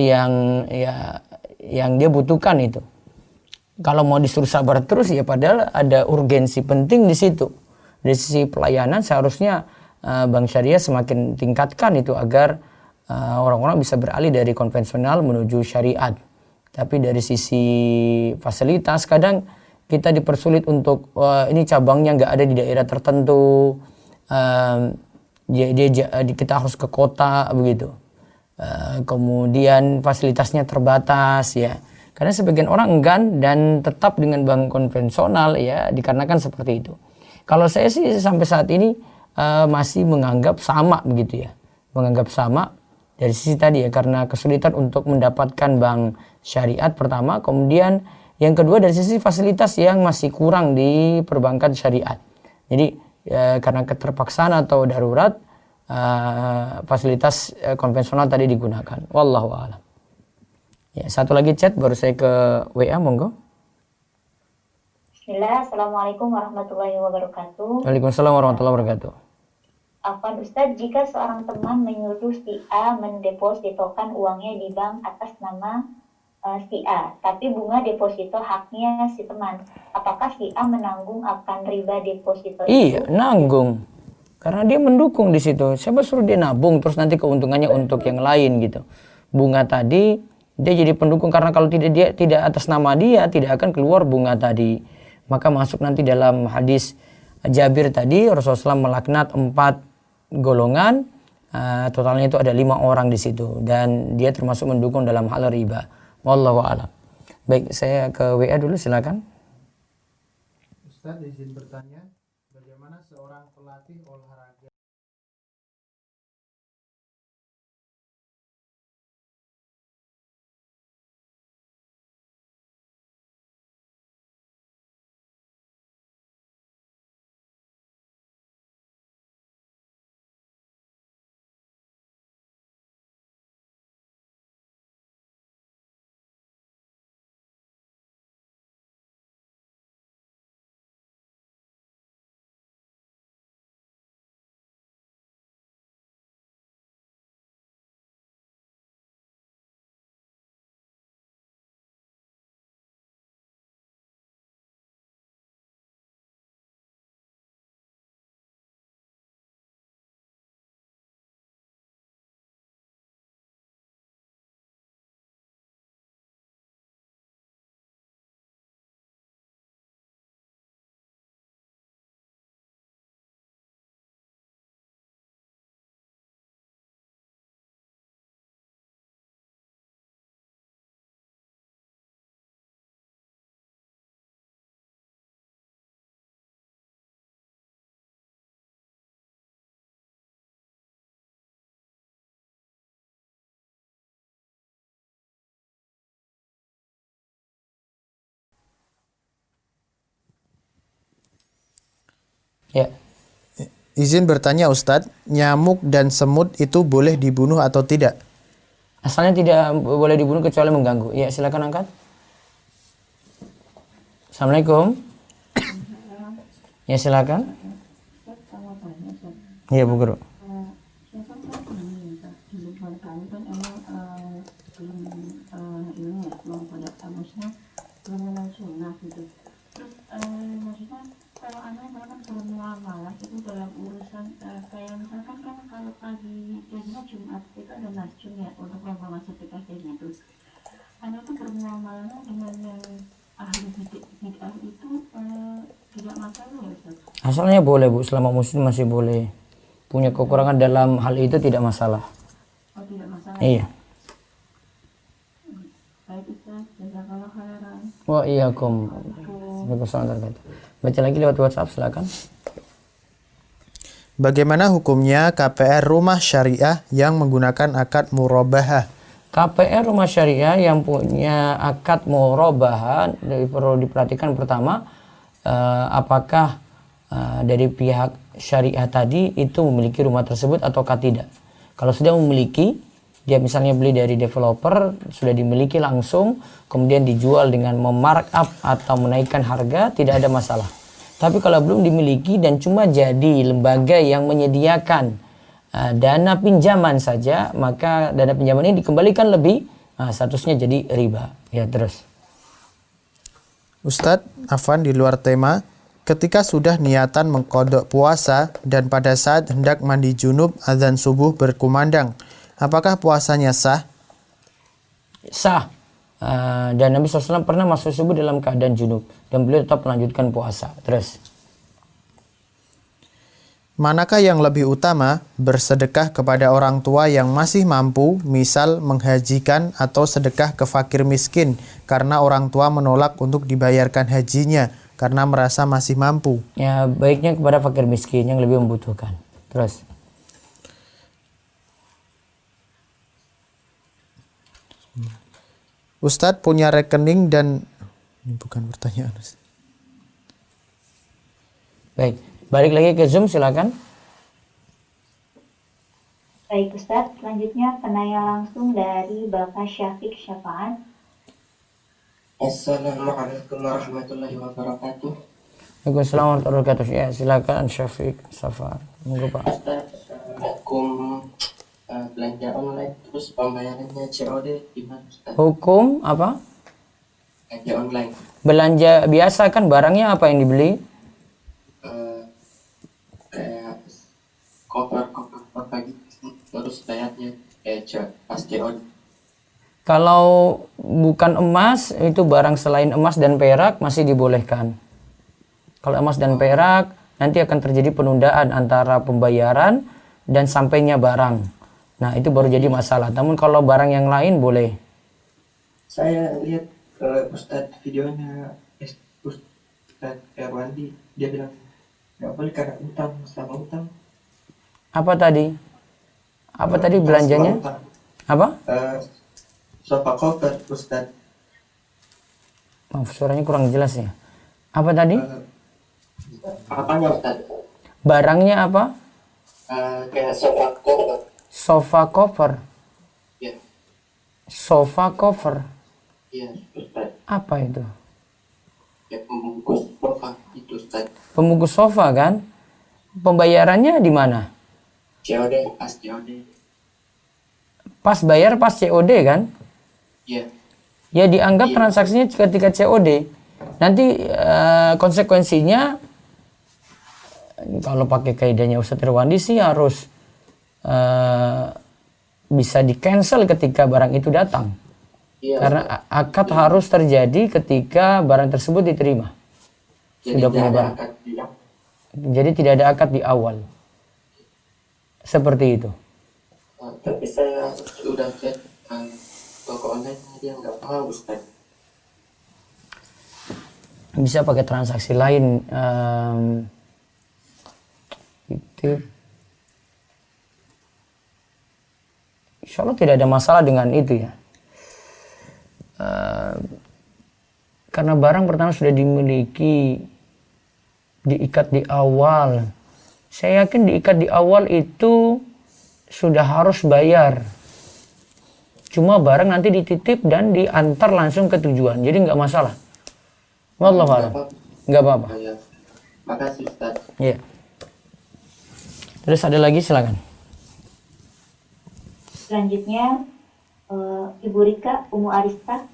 yang dia butuhkan itu. Kalau mau disuruh sabar terus ya padahal ada urgensi penting di situ. Dari sisi pelayanan seharusnya Bank Syariah semakin tingkatkan itu agar orang-orang bisa beralih dari konvensional menuju syariat. Tapi dari sisi fasilitas kadang kita dipersulit untuk ini cabangnya nggak ada di daerah tertentu. Kita harus ke kota begitu. Kemudian fasilitasnya terbatas ya, karena sebagian orang enggan dan tetap dengan bank konvensional ya dikarenakan seperti itu. Kalau saya sih sampai saat ini masih menganggap sama begitu ya, menganggap sama dari sisi tadi ya, karena kesulitan untuk mendapatkan bank syariat pertama, kemudian yang kedua dari sisi fasilitas yang masih kurang di perbankan syariat. Jadi karena keterpaksaan atau darurat fasilitas konvensional tadi digunakan. Wallahu a'lam. Ya, satu lagi chat baru saya ke WA, monggo. Bismillah, Assalamualaikum warahmatullahi wabarakatuh. Waalaikumsalam warahmatullahi wabarakatuh. Afwan Ustadz, jika seorang teman menyuruh si A mendepositokan uangnya di bank atas nama si A, tapi bunga deposito haknya si teman, apakah si A menanggung akan riba deposito itu? Iya, nanggung. Karena dia mendukung di situ. Siapa suruh dia nabung terus nanti keuntungannya untuk yang lain gitu. Bunga tadi dia jadi pendukung karena kalau tidak atas nama dia tidak akan keluar bunga tadi. Maka masuk nanti dalam hadis Jabir tadi Rasulullah SAW melaknat 4 golongan, totalnya itu ada 5 orang di situ dan dia termasuk mendukung dalam hal riba. Wallahu a'lam. Baik, saya ke WA dulu silakan. Ustaz izin bertanya, bagaimana seorang pelatih olahraga Ya. Izin bertanya Ustadz, nyamuk dan semut itu boleh dibunuh atau tidak? Asalnya tidak boleh dibunuh kecuali mengganggu. Ya, silakan angkat. Assalamualaikum. Ya, silakan. Iya, Bu Guru. Maksudnya kalau anak kan kalau muamalah itu dalam urusan kayak misalkan kan kalau pagi jadinya Jumat itu ada masjid ya untuk muamalah sedekah kayak gitu. Anak tuh bermuamalahnya dengan yang ahli bid'ah itu tidak masalah ya Ustaz? Asalnya boleh Bu, selama muslim masih boleh. Punya kekurangan dalam hal itu tidak masalah. Oh tidak masalah. Iya. Baik Ustaz, jazakallah khairan. Wa iyyakum. Waalaikumsalam. Baca lagi lewat WhatsApp silakan. Bagaimana hukumnya KPR rumah syariah yang menggunakan akad murabahah? KPR rumah syariah yang punya akad murabahah perlu diperhatikan pertama apakah dari pihak syariah tadi itu memiliki rumah tersebut ataukah tidak. Kalau sudah memiliki, dia misalnya beli dari developer, sudah dimiliki langsung, kemudian dijual dengan memarkup atau menaikkan harga, tidak ada masalah. Tapi kalau belum dimiliki dan cuma jadi lembaga yang menyediakan dana pinjaman saja, maka dana pinjaman ini dikembalikan lebih, statusnya jadi riba. Ya, terus. Ustadz, Afwan di luar tema, ketika sudah niatan mengkodok puasa dan pada saat hendak mandi junub azan subuh berkumandang, apakah puasanya sah? Sah. Dan Nabi SAW pernah masuk subuh dalam keadaan junub dan beliau tetap melanjutkan puasa. Terus. Manakah yang lebih utama, bersedekah kepada orang tua yang masih mampu, misal menghajikan, atau sedekah ke fakir miskin karena orang tua menolak untuk dibayarkan hajinya karena merasa masih mampu? Ya, baiknya kepada fakir miskin yang lebih membutuhkan. Terus. Ustadz punya rekening dan... Ini bukan pertanyaan. Baik, balik lagi ke Zoom silakan. Baik Ustadz, selanjutnya penanya langsung dari Bapak Syafiq Syafaat. Assalamualaikum warahmatullahi wabarakatuh. Waalaikumsalam warahmatullahi wabarakatuh. Ya, silakan Syafiq Safar. Monggo Pak. Hukum belanja online terus pembayarannya COD gimana Ustaz? Hukum apa? Belanja online. Belanja biasa kan barangnya apa yang dibeli? Kayak koper pagi terus bayarnya pas COD. Kalau bukan emas, itu barang selain emas dan perak masih dibolehkan. Kalau emas dan perak, nanti akan terjadi penundaan antara pembayaran dan sampainya barang. Nah, itu baru jadi masalah. Namun kalau barang yang lain boleh. Saya lihat Ustadz videonya Ustadz Erwandi, dia bilang nggak boleh karena utang sama utang. Apa tadi? Apa tadi belanjanya? Apa? Sofa cover Ustadz. Maaf, suaranya kurang jelas ya. Apa tadi? Apanya Ustadz? Barangnya apa? Kayak sofa cover. Sofa cover. Ya, Sofa cover. iya Ustadz. Apa itu? Ya pembungkus sofa itu Ustadz. Pembungkus sofa kan? Pembayarannya di mana? COD, pas COD. Pas bayar pas COD kan? Iya. Ya dianggap Iya. transaksinya ketika COD. Nanti konsekuensinya kalau pakai kaidahnya Ustadz Irwandi sih harus bisa di cancel ketika barang itu datang. Iya. Karena akad harus terjadi ketika barang tersebut diterima. Jadi Sudah punya tidak ada barang. akad dia. Jadi tidak ada akad di awal. Seperti itu. Tapi saya sudah cek toko online dia nggak mau Ustadz. Bisa pakai transaksi lain. Itu. Insya Allah tidak ada masalah dengan itu ya. Karena barang pertama sudah dimiliki, diikat di awal. Saya yakin diikat di awal itu sudah harus bayar. Cuma barang nanti dititip dan diantar langsung ke tujuan. Jadi nggak masalah. Wallahu a'lam. Nggak apa-apa. Makasih Ustaz. Iya. Terus ada lagi, silakan. Selanjutnya Ibu Rika Umu Arista.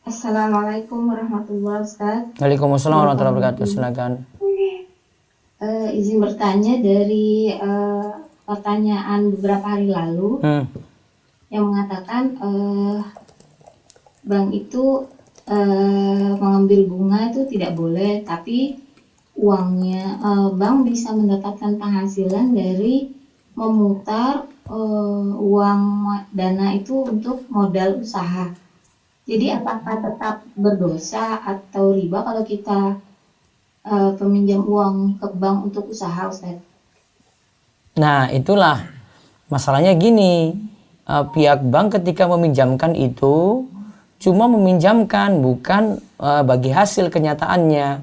Assalamualaikum warahmatullahi wabarakatuh. Waalaikumsalam warahmatullahi wabarakatuh. Silakan. Izin bertanya dari pertanyaan beberapa hari lalu yang mengatakan bank itu mengambil bunga itu tidak boleh, tapi uangnya bank bisa mendapatkan penghasilan dari memutar uang dana itu untuk modal usaha. Jadi apakah tetap berdosa atau riba kalau kita peminjam uang ke bank untuk usaha, Ustaz? Nah, itulah masalahnya gini. Pihak bank ketika meminjamkan itu cuma meminjamkan, bukan bagi hasil kenyataannya.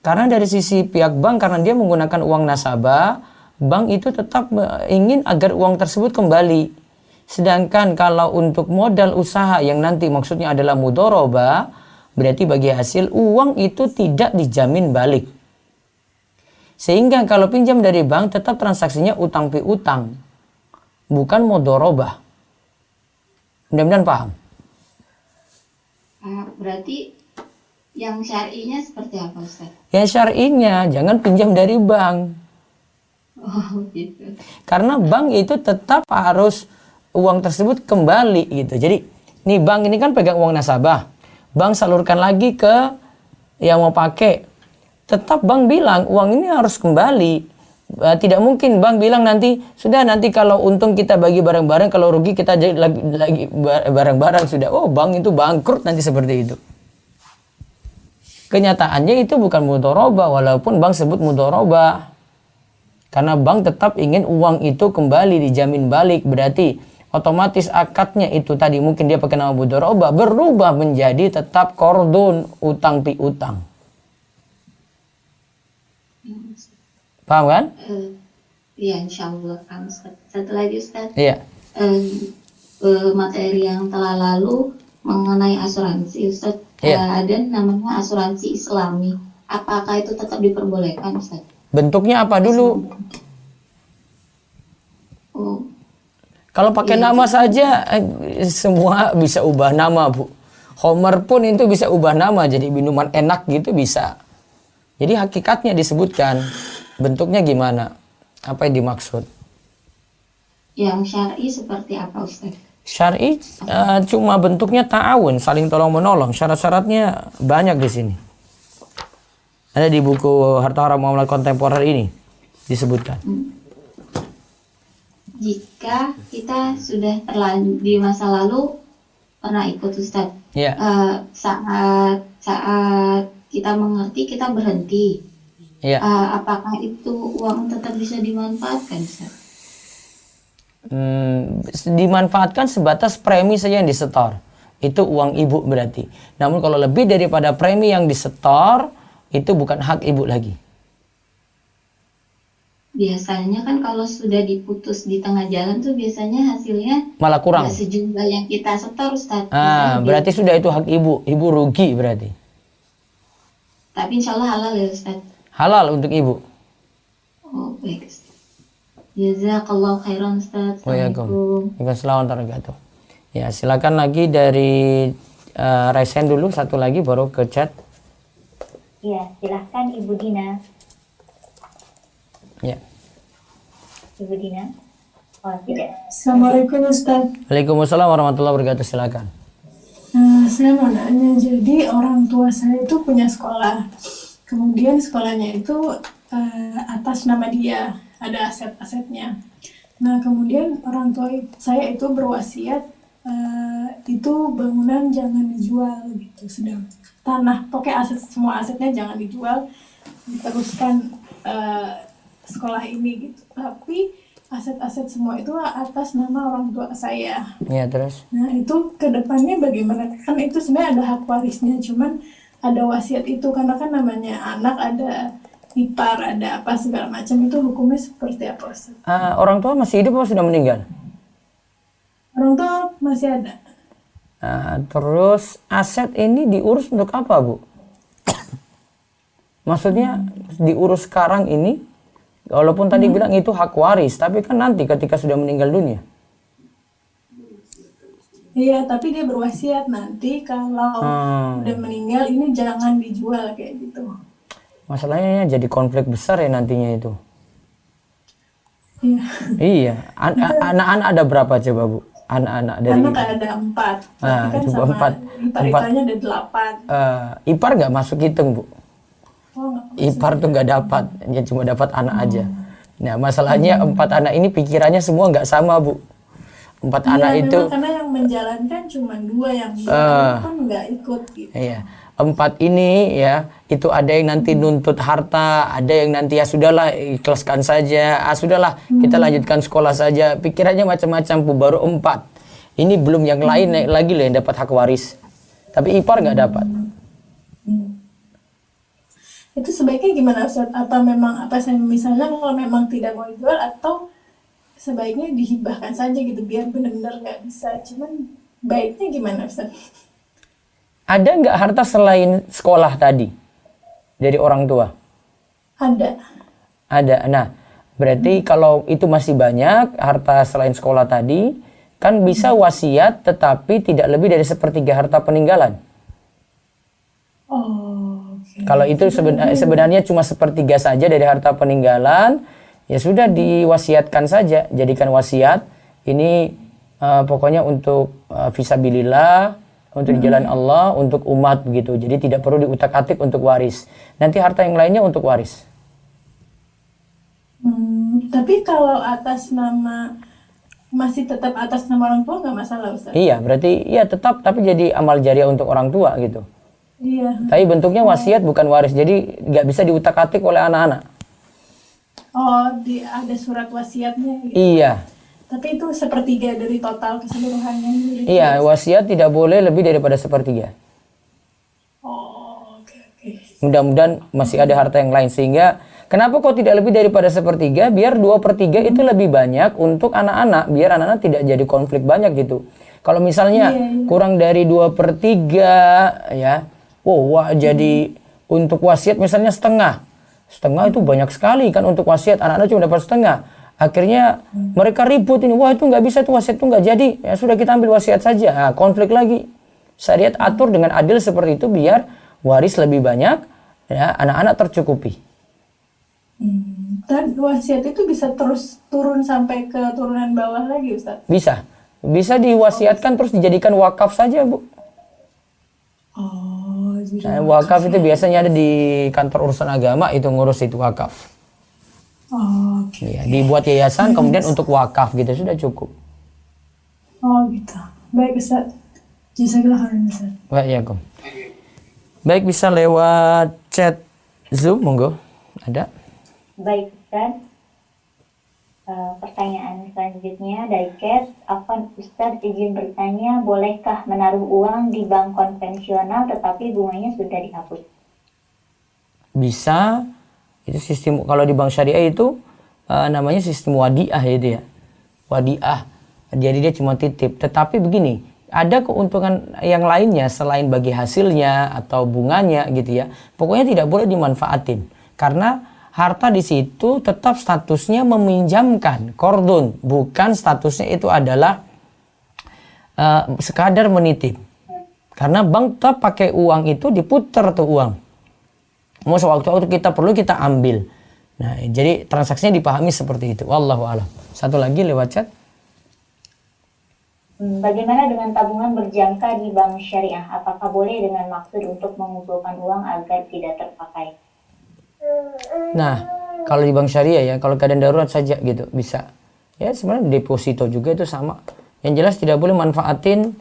Karena dari sisi pihak bank, karena dia menggunakan uang nasabah, bank itu tetap ingin agar uang tersebut kembali. Sedangkan kalau untuk modal usaha yang nanti maksudnya adalah mudharabah, berarti bagi hasil uang itu tidak dijamin balik. Sehingga kalau pinjam dari bank tetap transaksinya utang piutang, bukan mudharabah. Mudah-mudahan paham. Berarti yang syar'inya seperti apa, Ustaz? Ya syar'inya jangan pinjam dari bank. Oh gitu. Karena bank itu tetap harus uang tersebut kembali gitu. Jadi nih bank ini kan pegang uang nasabah. Bank salurkan lagi ke yang mau pakai. Tetap bank bilang uang ini harus kembali. Tidak mungkin bank bilang nanti sudah, nanti kalau untung kita bagi bareng-bareng, kalau rugi kita lagi bareng-bareng sudah. Oh, bank itu bangkrut nanti seperti itu. Kenyataannya itu bukan mudharabah, walaupun bank sebut mudharabah. Karena bank tetap ingin uang itu kembali dijamin balik, berarti otomatis akadnya itu tadi mungkin dia pakai nama mudharabah berubah menjadi tetap qardun, utang piutang. Paham kan? Iya, insyaallah paham, Ustaz. Satu lagi, Ustaz. Iya. Materi yang telah lalu mengenai asuransi, Ustaz. Iya. Ada namanya asuransi Islami. Apakah itu tetap diperbolehkan, Ustaz? Bentuknya apa dulu? Oh, Kalau pakai nama saja semua bisa ubah nama, Bu. Homer pun itu bisa ubah nama jadi minuman enak gitu bisa. Jadi hakikatnya disebutkan. Bentuknya gimana? Apa yang dimaksud? yang syar'i seperti apa, Ustaz? Syar'i cuma bentuknya ta'awun, saling tolong menolong. Syarat-syaratnya banyak di sini. Ada di buku Harta Haram Muamalah Kontemporer ini disebutkan. Jika kita sudah terlanjur di masa lalu pernah ikut, Ustaz, Ya. saat kita mengerti, kita berhenti. Ya. Apakah itu uang tetap bisa dimanfaatkan, Ustaz? Dimanfaatkan sebatas premi saja yang disetor. Itu uang ibu berarti. Namun kalau lebih daripada premi yang disetor, itu bukan hak ibu lagi. Biasanya kan kalau sudah diputus di tengah jalan tuh biasanya hasilnya Malah kurang. nggak sejumlah yang kita setor, Ustaz. Berarti sudah itu hak ibu. Ibu rugi berarti. Tapi insya Allah halal ya, Ustaz. Halal untuk ibu. Oh, baik, Ustaz. Jazakallahu khairan, Ustaz. Assalamualaikum. Waalaikumsalam warahmatullahi wabarakatuh. Ya, silakan lagi dari Resen dulu, satu lagi baru ke chat. Iya, silahkan Ibu Dina. Ya. Ibu Dina. Oh, tidak. Assalamualaikum, Ustaz. Waalaikumsalam warahmatullahi wabarakatuh. Silakan. Saya mau nanya, jadi orang tua saya itu punya sekolah. Kemudian sekolahnya itu atas nama dia, ada aset-asetnya. Nah, kemudian orang tua saya itu berwasiat itu bangunan jangan dijual gitu. Sedang tanah, pokoknya semua asetnya jangan dijual, diteruskan sekolah ini gitu. Tapi aset-aset semua itu atas nama orang tua saya. Ya, terus? Nah, itu ke depannya bagaimana? Kan itu sebenarnya ada hak warisnya, cuman ada wasiat itu karena kan namanya anak, ada ipar, ada apa segala macam, itu hukumnya seperti apa, Ustaz? Orang tua masih hidup atau sudah meninggal? Orang tua masih ada. Terus aset ini diurus untuk apa, Bu? Maksudnya diurus sekarang ini, walaupun tadi bilang itu hak waris, tapi kan nanti ketika sudah meninggal dunia. Iya, tapi dia berwasiat nanti kalau udah meninggal ini jangan dijual kayak gitu. Masalahnya jadi konflik besar ya nantinya itu. Iya. Iya. Anak-anak ada berapa coba, Bu? Anak-anak dari Anak ada 4, tapi kan coba sama 4. ipar-iparnya ada 8. Ipar nggak masuk hitung, Bu. Oh, nggak masuk. Ipar tuh nggak dapat, dia cuma dapat anak aja. Nah, masalahnya 4 anak ini pikirannya semua nggak sama, Bu. 4 anak Iya, itu memang karena yang menjalankan cuma 2, yang lain pun nggak ikut gitu. iya. 4 ini ya, itu ada yang nanti nuntut harta, ada yang nanti ya sudahlah ikhlaskan saja, sudahlah kita lanjutkan sekolah saja. Pikirannya macam-macam, Bu. Baru 4. Ini belum yang lain lagi loh yang dapat hak waris. Tapi ipar nggak dapat. Itu sebaiknya gimana, Ustaz? Apa memang misalnya kalau memang tidak mau dijual, atau sebaiknya dihibahkan saja gitu biar benar-benar nggak bisa, cuman baiknya gimana, Ustaz? Ada nggak harta selain sekolah tadi dari orang tua? Ada. Ada. Nah, berarti kalau itu masih banyak harta selain sekolah tadi, kan bisa wasiat tetapi tidak lebih dari 1/3 harta peninggalan. Oh, okay. Kalau itu sebenarnya cuma 1/3 saja dari harta peninggalan, ya sudah diwasiatkan saja. Jadikan wasiat ini pokoknya untuk fisabilillah, untuk di jalan Allah, untuk umat begitu. Jadi tidak perlu diutak-atik untuk waris. Nanti harta yang lainnya untuk waris. Tapi kalau atas nama, masih tetap atas nama orang tua nggak masalah, Ustaz? Iya, berarti ya tetap, tapi jadi amal jariah untuk orang tua gitu. Iya. Tapi bentuknya wasiat bukan waris, jadi nggak bisa diutak-atik oleh anak-anak. Oh, ada surat wasiatnya gitu. Iya. Tapi itu 1/3 dari total keseluruhannya. Iya, wasiat tidak boleh lebih daripada 1/3. Oh, oke. Mudah-mudahan masih ada harta yang lain, sehingga kenapa kok tidak lebih daripada 1/3? Biar 2/3 itu lebih banyak untuk anak-anak, biar anak-anak tidak jadi konflik banyak gitu. Kalau misalnya kurang dari 2/3 ya, wah jadi untuk wasiat misalnya setengah itu banyak sekali kan untuk wasiat, anak-anak cuma dapat setengah. Akhirnya mereka ribut ini, wah itu nggak bisa, tuh wasiat itu nggak jadi. Ya sudah, kita ambil wasiat saja. Nah, konflik lagi. Syariat atur dengan adil seperti itu biar waris lebih banyak, ya anak-anak tercukupi. Dan wasiat itu bisa terus turun sampai ke turunan bawah lagi, Ustaz? Bisa diwasiatkan terus dijadikan wakaf saja, Bu. Oh, jadi Wakaf itu biasanya ada di kantor urusan agama, itu ngurus itu wakaf. Oh, oke. Ya, dibuat yayasan kemudian untuk wakaf gitu, sudah cukup. Oh, gitu. Baik, Ustaz. Jazakallah khairan, Ustaz. Waalaikumsalam. Baik, bisa lewat chat Zoom, monggo. Ada? Baik, Ustaz. Pertanyaan selanjutnya dari Cat, Afwan, Ustaz izin bertanya, bolehkah menaruh uang di bank konvensional tetapi bunganya sudah dihapus? Bisa. Itu sistem, kalau di bank syariah itu namanya sistem wadiah itu ya. Wadiah. Jadi dia cuma titip. Tetapi begini, ada keuntungan yang lainnya selain bagi hasilnya atau bunganya gitu ya. Pokoknya tidak boleh dimanfaatin. Karena harta di situ tetap statusnya meminjamkan, qardun, bukan statusnya itu adalah sekadar menitip. Karena bank tetap pakai uang itu diputar tuh uang. Mau sewaktu-waktu kita perlu kita ambil. Nah, jadi transaksinya dipahami seperti itu. Wallahu a'lam. Satu lagi lewat chat. Bagaimana dengan tabungan berjangka di bank syariah? Apakah boleh dengan maksud untuk mengumpulkan uang agar tidak terpakai? Nah, kalau di bank syariah ya, kalau keadaan darurat saja gitu, bisa. Ya, sebenarnya deposito juga itu sama. Yang jelas tidak boleh manfaatin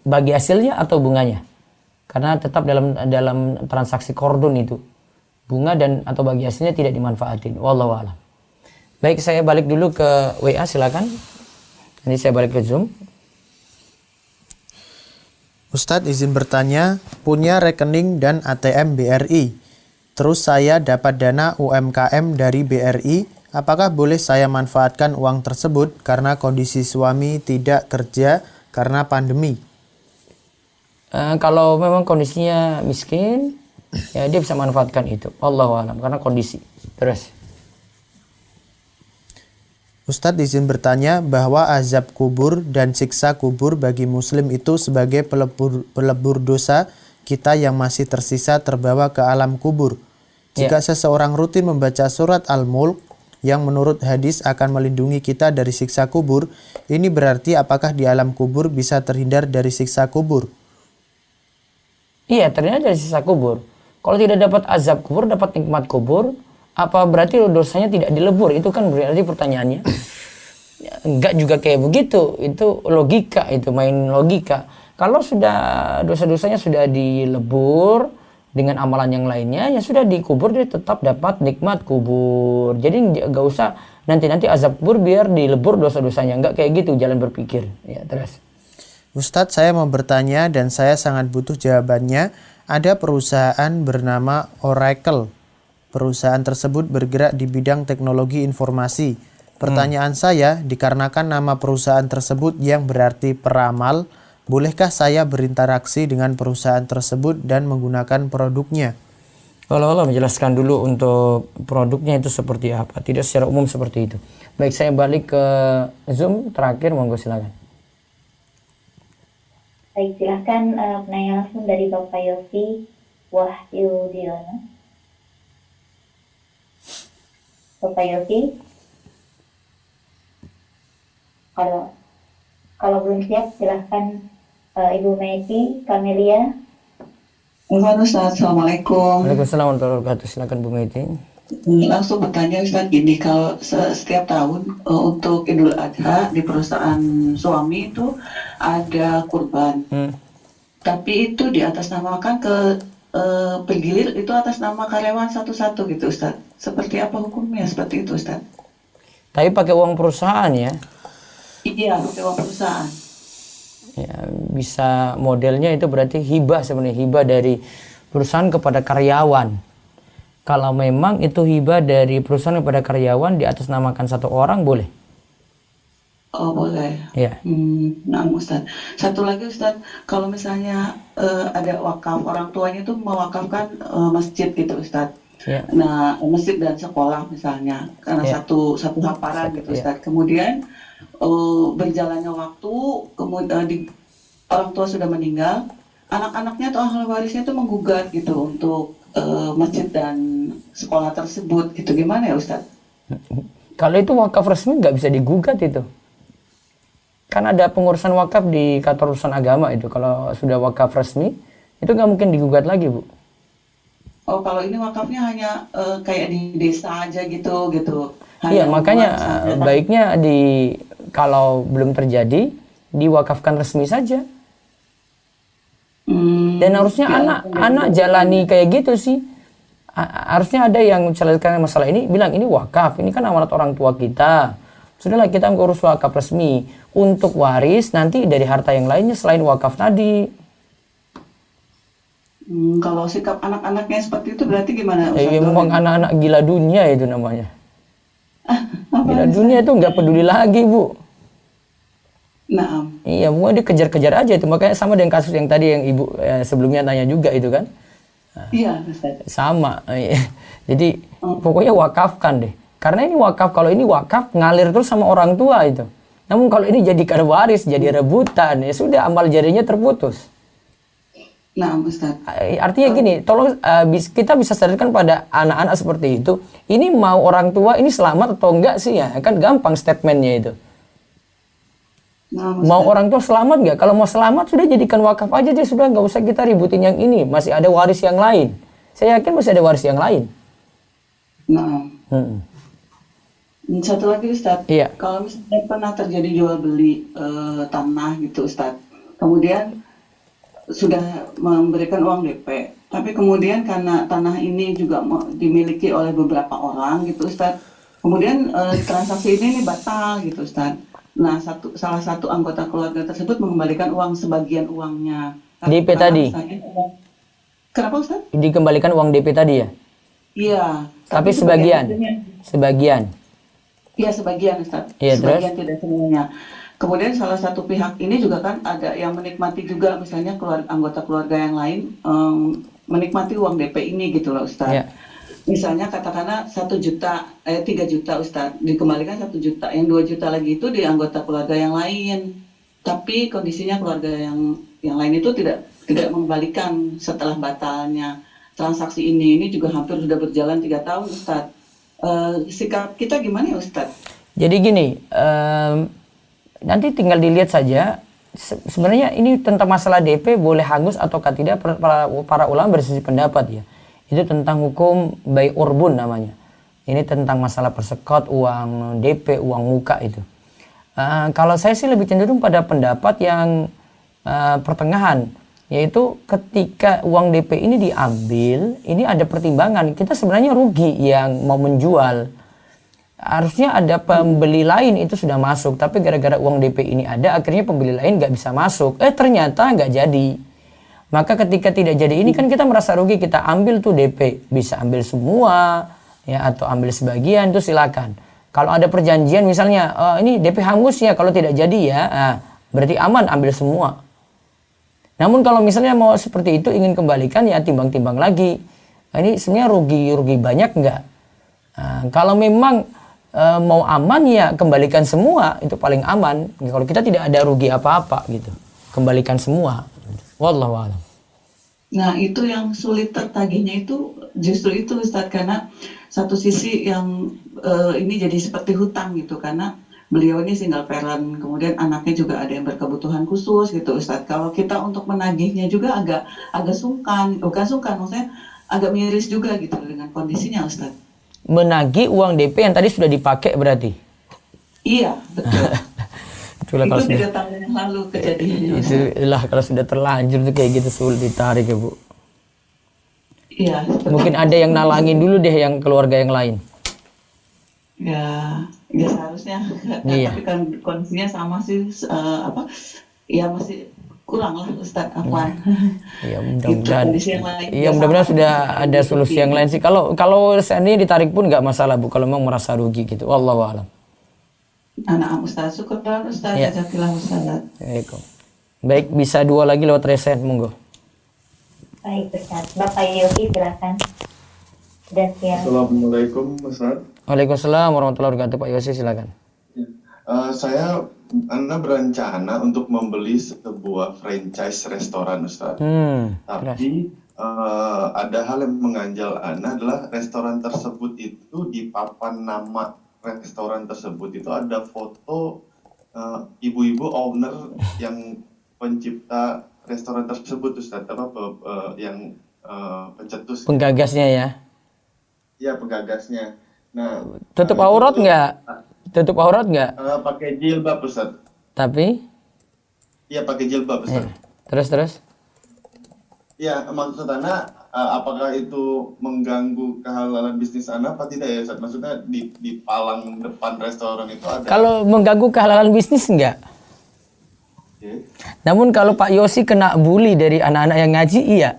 bagi hasilnya atau bunganya. Karena tetap dalam transaksi qardun itu bunga dan atau bagi hasilnya tidak dimanfaatin. Wallahu a'lam. Baik, saya balik dulu ke WA, silakan. Nanti saya balik ke Zoom. Ustadz izin bertanya, punya rekening dan ATM BRI. Terus saya dapat dana UMKM dari BRI, apakah boleh saya manfaatkan uang tersebut karena kondisi suami tidak kerja karena pandemi? Kalau memang kondisinya miskin, ya dia bisa manfaatkan itu. Allahu a'lam, karena kondisi. Terus. Ustadz izin bertanya bahwa azab kubur dan siksa kubur bagi muslim itu sebagai pelebur dosa kita yang masih tersisa terbawa ke alam kubur. Jika seseorang rutin membaca surat Al-Mulk yang menurut hadis akan melindungi kita dari siksa kubur, ini berarti apakah di alam kubur bisa terhindar dari siksa kubur? Iya, terhindar dari siksa kubur. Kalau tidak dapat azab kubur, dapat nikmat kubur, apa berarti dosanya tidak dilebur? Itu kan berarti pertanyaannya. Enggak juga kayak begitu. Itu logika, itu main logika. Kalau sudah dosa-dosanya sudah dilebur dengan amalan yang lainnya, ya sudah dikubur, dia tetap dapat nikmat kubur. Jadi enggak usah nanti azab kubur biar dilebur dosa-dosanya. Enggak kayak gitu jalan berpikir. Ya, terus. Ustadz, saya mau bertanya dan saya sangat butuh jawabannya. Ada perusahaan bernama Oracle. Perusahaan tersebut bergerak di bidang teknologi informasi. Pertanyaan saya, dikarenakan nama perusahaan tersebut yang berarti peramal, bolehkah saya berinteraksi dengan perusahaan tersebut dan menggunakan produknya? Kalau Allah menjelaskan dulu untuk produknya itu seperti apa, tidak secara umum seperti itu. Baik, saya balik ke Zoom terakhir, monggo silakan. Baik, silahkan penanya langsung dari Bapak Yofi Wahyudiono. Bapak Yofi, kalau belum siap silahkan Ibu Meti Kamelia. Ustaz, Assalamualaikum. Waalaikumsalam warahmatullahi wabarakatuh. Silakan Bu Meti. Langsung bertanya Ustaz, gini, kalau setiap tahun untuk Idul Adha di perusahaan suami itu ada kurban, tapi itu diatasnamakan ke bergilir itu atas nama karyawan satu-satu gitu Ustaz. Seperti apa hukumnya seperti itu Ustaz? Tapi pakai uang perusahaan ya? Iya, pakai uang perusahaan. Ya, bisa modelnya itu berarti hibah, sebenarnya hibah dari perusahaan kepada karyawan. Kalau memang itu hibah dari perusahaan kepada karyawan diatasnamakan satu orang, boleh. Oh, boleh. Ya. Nah Ustaz, satu lagi Ustaz, kalau misalnya ada wakaf, orang tuanya itu mewakafkan masjid gitu Ustaz. Ya. Nah, masjid dan sekolah misalnya, karena satu hamparan gitu Ustaz. Kemudian berjalannya waktu, kemudian orang tua sudah meninggal, anak-anaknya atau ahli warisnya itu menggugat gitu untuk masjid dan sekolah tersebut, gitu. Gimana ya Ustaz? Kalau itu wakaf resmi nggak bisa digugat itu. Kan ada pengurusan wakaf di kantor urusan agama itu. Kalau sudah wakaf resmi, itu nggak mungkin digugat lagi, Bu. Oh, kalau ini wakafnya hanya kayak di desa aja gitu. Iya, makanya baiknya kalau belum terjadi, diwakafkan resmi saja. Dan harusnya anak jalani kayak gitu sih. Harusnya ada yang menyelesaikan masalah ini, bilang ini wakaf, ini kan amanat orang tua kita. Sudahlah kita ngurus wakaf resmi. Untuk waris nanti dari harta yang lainnya selain wakaf tadi. Kalau sikap anak-anaknya seperti itu berarti gimana? Ya memang anak-anak gila dunia itu namanya. Gila dunia itu nggak peduli lagi, Bu. Nah. Iya, mau dia kejar-kejar aja itu. Makanya sama dengan kasus yang tadi yang Ibu sebelumnya tanya juga itu kan. Iya, Ustaz. Sama. Jadi pokoknya wakafkan deh. Karena ini wakaf, kalau ini wakaf ngalir terus sama orang tua itu. Namun kalau ini jadikan waris, jadi rebutan, ya sudah amal jarinya terputus. Nah, Ustaz. Artinya gini, tolong kita bisa sadarkan pada anak-anak seperti itu. Ini mau orang tua ini selamat atau enggak sih ya? Kan gampang statementnya itu. Nah, mau orang tua selamat nggak? Kalau mau selamat sudah jadikan wakaf aja, dia sudah nggak usah kita ributin yang ini. Masih ada waris yang lain. Saya yakin masih ada waris yang lain. Nah. Satu lagi Ustaz. Iya. Kalau misalnya pernah terjadi jual beli tanah gitu Ustaz. Kemudian sudah memberikan uang DP. Tapi kemudian karena tanah ini juga dimiliki oleh beberapa orang gitu Ustaz. Kemudian transaksi ini batal gitu Ustaz. Nah, salah satu anggota keluarga tersebut mengembalikan uang sebagian uangnya. DP tadi. Kenapa Ustaz? Dikembalikan uang DP tadi ya? Iya. Tapi sebagian. Sebagian. Iya, sebagian Ustaz. Iya, Sebagian terus? tidak semuanya. Kemudian salah satu pihak ini juga kan ada yang menikmati juga, misalnya anggota keluarga yang lain menikmati uang DP ini gitu loh Ustaz. Iya. Misalnya katakanlah 1 juta, 3 juta Ustaz, dikembalikan 1 juta, yang 2 juta lagi itu di anggota keluarga yang lain. Tapi kondisinya keluarga yang lain itu tidak mengembalikan setelah batalnya transaksi ini juga hampir sudah berjalan 3 tahun Ustaz. Sikap kita gimana ya Ustaz? Jadi gini, nanti tinggal dilihat saja. Sebenarnya ini tentang masalah DP boleh hangus ataukah tidak, para ulama bersisi pendapat ya. Itu tentang hukum bai urbun namanya. Ini tentang masalah persekot, uang DP, uang muka itu. Kalau saya sih lebih cenderung pada pendapat yang pertengahan, yaitu ketika uang DP ini diambil, ini ada pertimbangan. Kita sebenarnya rugi yang mau menjual. Harusnya ada pembeli lain itu sudah masuk, tapi gara-gara uang DP ini ada, akhirnya pembeli lain nggak bisa masuk. Ternyata nggak jadi. Maka ketika tidak jadi ini kan kita merasa rugi, kita ambil tuh DP, bisa ambil semua ya atau ambil sebagian, itu silakan. Kalau ada perjanjian misalnya ini DP hangus ya, kalau tidak jadi ya, berarti aman ambil semua. Namun kalau misalnya mau seperti itu ingin kembalikan ya timbang-timbang lagi. Ini sebenarnya rugi banyak enggak? Kalau memang mau aman ya kembalikan semua, itu paling aman. Kalau kita tidak ada rugi apa-apa gitu, kembalikan semua. Wallahu a'lam. Nah, itu yang sulit tertagihnya itu justru itu Ustadz, karena satu sisi yang ini jadi seperti hutang gitu, karena beliau ini single parent, kemudian anaknya juga ada yang berkebutuhan khusus gitu Ustadz. Kalau kita untuk menagihnya juga agak sungkan, bukan sungkan, maksudnya agak miris juga gitu dengan kondisinya Ustadz. Menagih uang DP yang tadi sudah dipakai berarti? Iya, betul. Itulah kalau itu 3 sudah, tahun yang lalu kejadiannya. itulah kalau sudah terlanjur tuh kayak gitu sulit ditarik ya Bu. Iya. Mungkin ada yang nalangin dulu deh yang keluarga yang lain. Ya seharusnya. Iya. Tapi kan kondisinya sama sih, ya masih kurang lah Ustadz Afwan. Iya mudah-mudahan. Iya Ya, mudah-mudahan sama. sudah ada solusi yang lain sih. Kalau seandainya ditarik pun nggak masalah Bu. Kalau memang merasa rugi gitu. Wallahu a'lam. Anak Ustadz, syukurlah Ustadz, Ya. jazakallah Ustadz. Baik, bisa 2 lagi lewat resen, monggo. Baik Ustaz, Bapak Yogi silakan. Dan siang. Assalamualaikum Ustaz. Waalaikumsalam warahmatullahi wabarakatuh. Pak Yosi silakan. Anda berencana untuk membeli sebuah franchise restoran Ustaz. Tapi ada hal yang mengganjal Anda adalah restoran tersebut itu di papan nama restoran tersebut itu ada foto ibu-ibu owner yang pencipta restoran tersebut Ustaz, yang pencetus. Penggagasnya ya. Ya, penggagasnya. Nah, tutup aurat nggak? Tutup aurat nggak? Pakai jilbab Ustaz. Tapi? Iya, pakai jilbab Ustaz. Terus? Ya, maksud Anda apakah itu mengganggu kehalalan bisnis Anda apa tidak ya Ustaz? Maksudnya di palang depan restoran itu ada. Kalau mengganggu kehalalan bisnis enggak? Okay. Namun kalau Pak Yosi kena bully dari anak-anak yang ngaji, iya.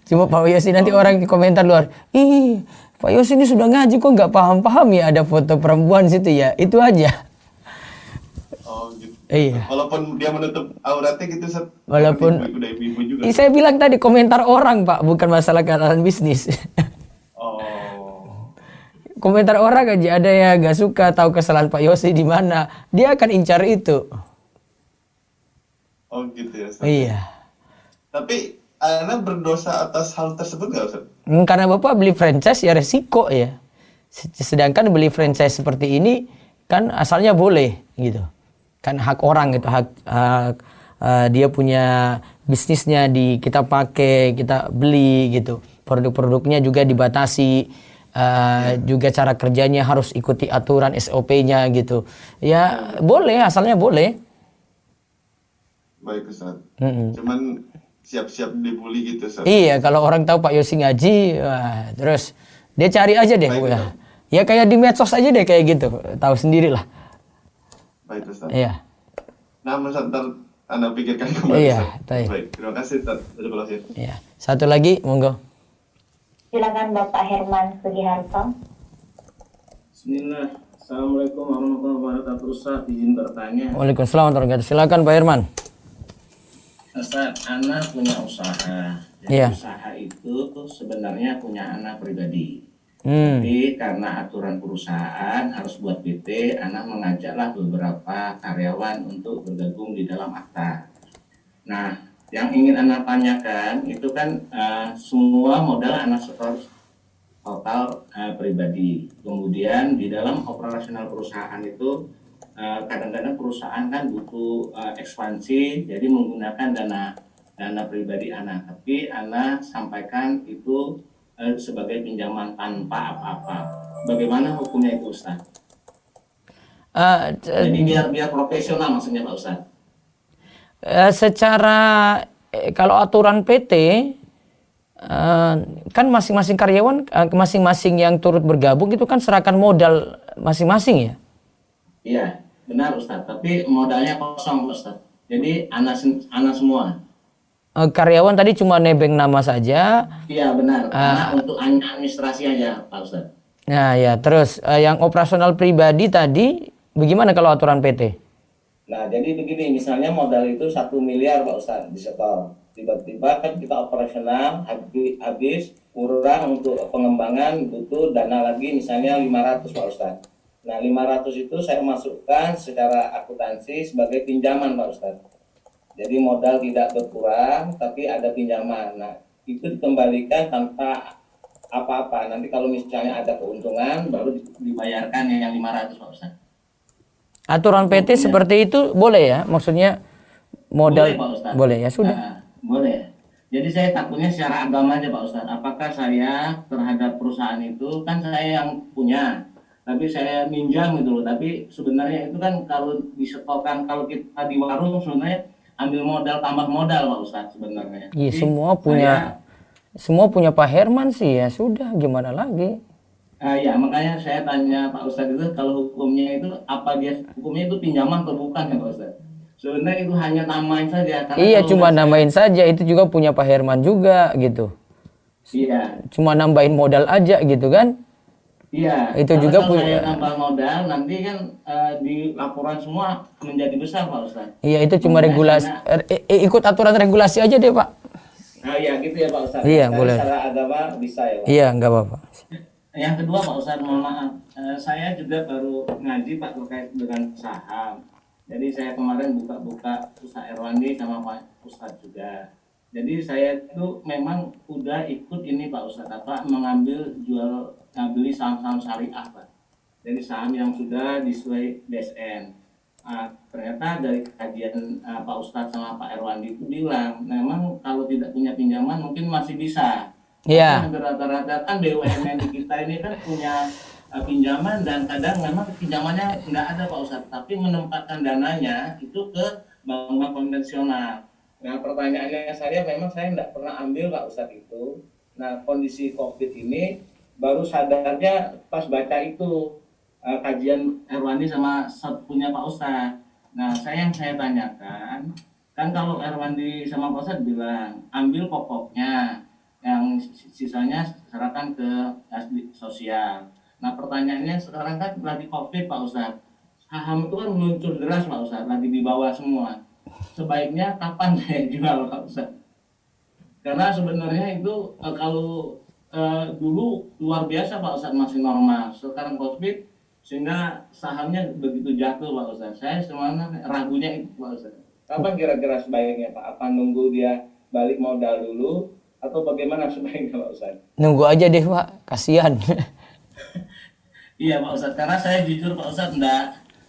Cuma Pak Yosi nanti orang di komentar luar, ih Pak Yosi ini sudah ngaji kok nggak paham-paham ya ada foto perempuan situ ya, itu aja. Oh gitu. Iya. Walaupun dia menutup auratnya gitu Ustaz. Walaupun udah ibu-ibu juga. Saya bilang tadi komentar orang Pak, bukan masalah kehalalan bisnis. Oh. Komentar orang aja ada yang gak suka tahu kesalahan Pak Yosi di mana, dia akan incar itu. Oh gitu ya Ustaz. Iya. Tapi Anda berdosa atas hal tersebut nggak Ustaz? Karena Bapak beli franchise ya resiko ya. Sedangkan beli franchise seperti ini kan asalnya boleh gitu. Kan hak orang gitu, hak dia punya bisnisnya kita pakai, kita beli gitu. Produk-produknya juga dibatasi. Juga cara kerjanya harus ikuti aturan SOP-nya gitu. Ya boleh, asalnya boleh. Baik Ustaz. Cuman siap-siap dibully gitu Ustaz. Iya, kalau orang tahu Pak Yosi ngaji, wah, terus Dia cari aja deh, Bu, ya. Ya kayak di medsos aja deh kayak gitu, tahu sendirilah. Baik Ustaz. Iya. Nah, Ustaz, ntar Anda pikirkan kembali. Iya, Ustaz. Baik, terima kasih Ustaz. Jazakallahu khair. Iya. Satu lagi, monggo. Silakan Bapak Herman Sugiharto. Bismillah. Assalamualaikum warahmatullahi wabarakatuh. Ustaz, izin bertanya. Waalaikumsalam warahmatullahi wabarakatuh. Silakan Pak Herman. Ustaz, anak punya usaha. Jadi Iya. usaha itu sebenarnya punya anak pribadi. Tapi karena aturan perusahaan harus buat PT, anak mengajaklah beberapa karyawan untuk bergabung di dalam akta. Nah, yang ingin anak tanyakan itu kan semua modal anak setor total pribadi. Kemudian di dalam operasional perusahaan itu kadang-kadang perusahaan kan butuh ekspansi, jadi menggunakan dana pribadi anak. Tapi anak sampaikan itu sebagai pinjaman tanpa apa-apa. Bagaimana hukumnya itu, Ustaz? Jadi biar profesional maksudnya Pak Ustaz. Secara kalau aturan PT kan masing-masing karyawan, masing-masing yang turut bergabung itu kan serahkan modal masing-masing ya. Iya, benar Ustaz. Tapi modalnya kosong Ustaz. Jadi anak semua. Karyawan tadi cuma nebeng nama saja. Iya benar. Karena untuk administrasi aja Pak Ustaz. Nah ya, terus yang operasional pribadi tadi bagaimana kalau aturan PT? Nah jadi begini, misalnya modal itu 1 miliar Pak Ustaz disetor. Tiba-tiba kan kita operasional habis kurang untuk pengembangan, butuh dana lagi misalnya 500 Pak Ustaz. Nah 500 itu saya masukkan secara akuntansi sebagai pinjaman Pak Ustaz. Jadi modal tidak berkurang tapi ada pinjaman. Nah itu dikembalikan tanpa apa-apa. Nanti kalau misalnya ada keuntungan baru dibayarkan yang 500 Pak Ustaz. Aturan PT seperti itu boleh ya? Maksudnya modal boleh ya sudah. Nah, boleh. Jadi saya takutnya secara agama aja Pak Ustaz. Apakah saya terhadap perusahaan itu kan saya yang punya, tapi saya minjam gitu loh. Tapi sebenarnya itu kan kalau disetorkan, kalau kita di warung sebenarnya ambil modal tambah modal Pak Ustaz sebenarnya. Iya, semua punya Pak Herman sih ya sudah, gimana lagi? Ya makanya saya tanya Pak Ustadz itu kalau hukumnya itu hukumnya itu pinjaman atau bukan ya Pak Ustadz? Sebenarnya itu hanya namain saja. Iya cuma namain saja, itu juga punya Pak Herman juga gitu. Iya. Cuma nambahin modal aja gitu kan? Iya. Itu juga kalau punya. Saya nambah modal nanti kan di laporan semua menjadi besar Pak Ustadz. Iya itu cuma regulasi. Ikut aturan regulasi aja deh Pak. Nah ya gitu ya Pak Ustadz. Iya boleh. Secara agama bisa ya Pak. Iya nggak apa-apa. Yang kedua Pak Ustadz, mohon maaf, saya juga baru ngaji Pak terkait dengan saham. Jadi saya kemarin buka-buka Ustadz Erwandi sama Pak Ustadz juga. Jadi saya itu memang udah ikut ini Pak Ustadz mengambil beli saham-saham syariah Pak. Jadi saham yang sudah disesuai DSN. Ternyata dari kajian Pak Ustadz sama Pak Erwandi itu bilang, memang kalau tidak punya pinjaman mungkin masih bisa. Iya. Rata-rata kan BUMN di kita ini kan punya pinjaman dan kadang memang pinjamannya nggak ada Pak Ustadz, tapi menempatkan dananya itu ke bank konvensional. Nah pertanyaannya saya memang saya nggak pernah ambil Pak Ustadz itu. Nah kondisi COVID ini baru sadarnya pas baca itu kajian Erwandi sama punya Pak Ustadz. Nah yang saya tanyakan kan kalau Erwandi sama Pak Ustadz bilang ambil pokoknya, yang sisanya serahkan ke sosial. Nah pertanyaannya sekarang kan lagi COVID Pak Ustadz, saham itu kan meluncur deras Pak Ustadz, lagi di bawah semua. Sebaiknya kapan saya jual Pak Ustadz? Karena sebenarnya itu kalau dulu luar biasa Pak Ustadz masih normal, sekarang COVID sehingga sahamnya begitu jatuh Pak Ustadz. Saya sebenarnya ragunya itu Pak Ustadz. Kapan kira-kira sebaiknya Pak? Apa nunggu dia balik modal dulu? Atau bagaimana sebaiknya Pak Ustadz? Nunggu aja deh Pak, kasihan. Iya Pak Ustadz, karena saya jujur Pak Ustadz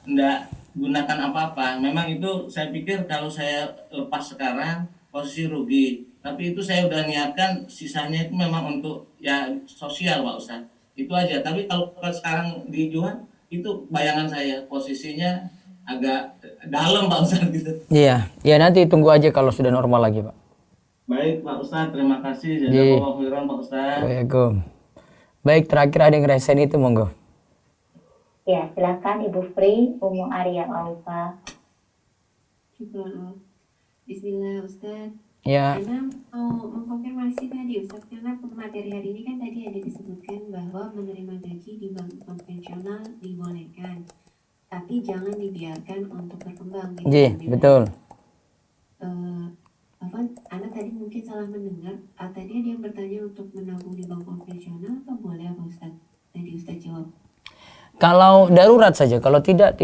enggak gunakan apa-apa. Memang itu saya pikir kalau saya lepas sekarang posisi rugi. Tapi itu saya udah niatkan sisanya itu memang untuk ya sosial Pak Ustadz. Itu aja. Tapi kalau sekarang dijual itu bayangan saya posisinya agak dalam Pak Ustadz gitu. Iya, ya nanti tunggu aja kalau sudah normal lagi Pak. Baik Pak Ustadz, terima kasih. Jazakallahu khairan Pak Ustadz. Waalaikumsalam. Baik, terakhir ada yang ngerasain itu, monggo. Ya, silakan Ibu Fri, Umu Arya Alfa. Bismillah Ustaz. Ya. Ana mau mengkonfirmasi tadi Ustaz, karena materi hari ini kan tadi ada disebutkan bahwa menerima gaji di bank konvensional dibolehkan, tapi jangan dibiarkan untuk berkembang. Iya, betul. Ana tadi mungkin salah mendengar. Tadi ada yang bertanya untuk menabung di bank konvensional, apa boleh apa Ustaz? Tadi Ustaz jawab. Kalau darurat saja, kalau tidak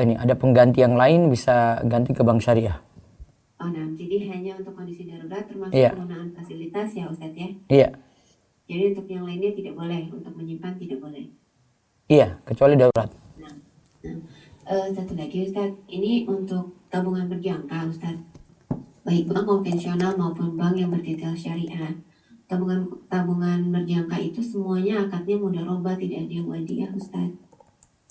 ini ada pengganti yang lain bisa ganti ke bank syariah. Oh, nah, jadi hanya untuk kondisi darurat termasuk penggunaan fasilitas ya Ustaz ya? Iya. Jadi untuk yang lainnya tidak boleh, untuk menyimpan tidak boleh. Iya, kecuali darurat. Satu lagi Ustaz, ini untuk tabungan berjangka Ustaz, baik bank konvensional maupun bank yang bertitel syariah. Tabungan berjangka itu semuanya akadnya mudharabah, tidak ada yang wadiah Ustaz.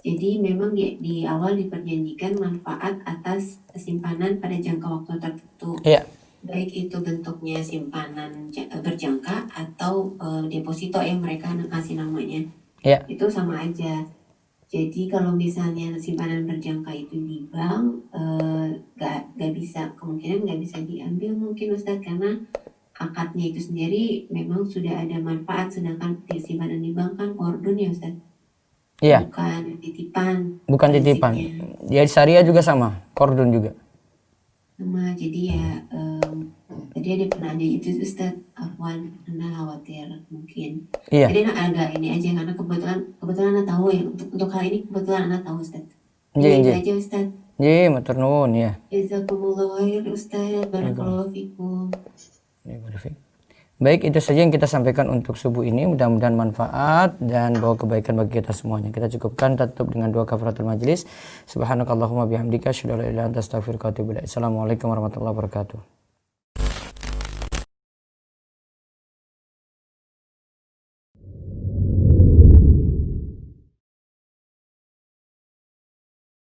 Jadi memang di awal diperjanjikan manfaat atas simpanan pada jangka waktu tertentu. Iya. Baik itu bentuknya simpanan berjangka atau deposito yang mereka kasih namanya. Iya. Itu sama aja. Jadi kalau misalnya simpanan berjangka itu di bank, nggak bisa, kemungkinan nggak bisa diambil mungkin Ustadz, karena akadnya itu sendiri memang sudah ada manfaat, sedangkan simpanan di bank kan kordon ya Ustadz. Iya. Bukan titipan. Bukan titipan. Ya syariah juga sama, kordon juga. Sama, jadi ya tadi ada pernah ada itu Ustadz, Afwan, Anda khawatir mungkin. Iya. Jadi agak ini aja karena kebetulan Anda tahu ya, untuk hal ini kebetulan Anda tahu Ustadz. Iya, Ini aja Ustadz. Iya, matur nuwun ya. Jazakumullah khair Ustadz, barakallahu fikum. Baik, itu saja yang kita sampaikan untuk subuh ini. Mudah-mudahan manfaat dan bawa kebaikan bagi kita semuanya. Kita cukupkan, tutup dengan doa kafaratul majelis. Subhanakallahumma bihamdika asyhadu an la ilaha illa anta astaghfiruka wa atubu ilaik. Assalamualaikum warahmatullahi wabarakatuh.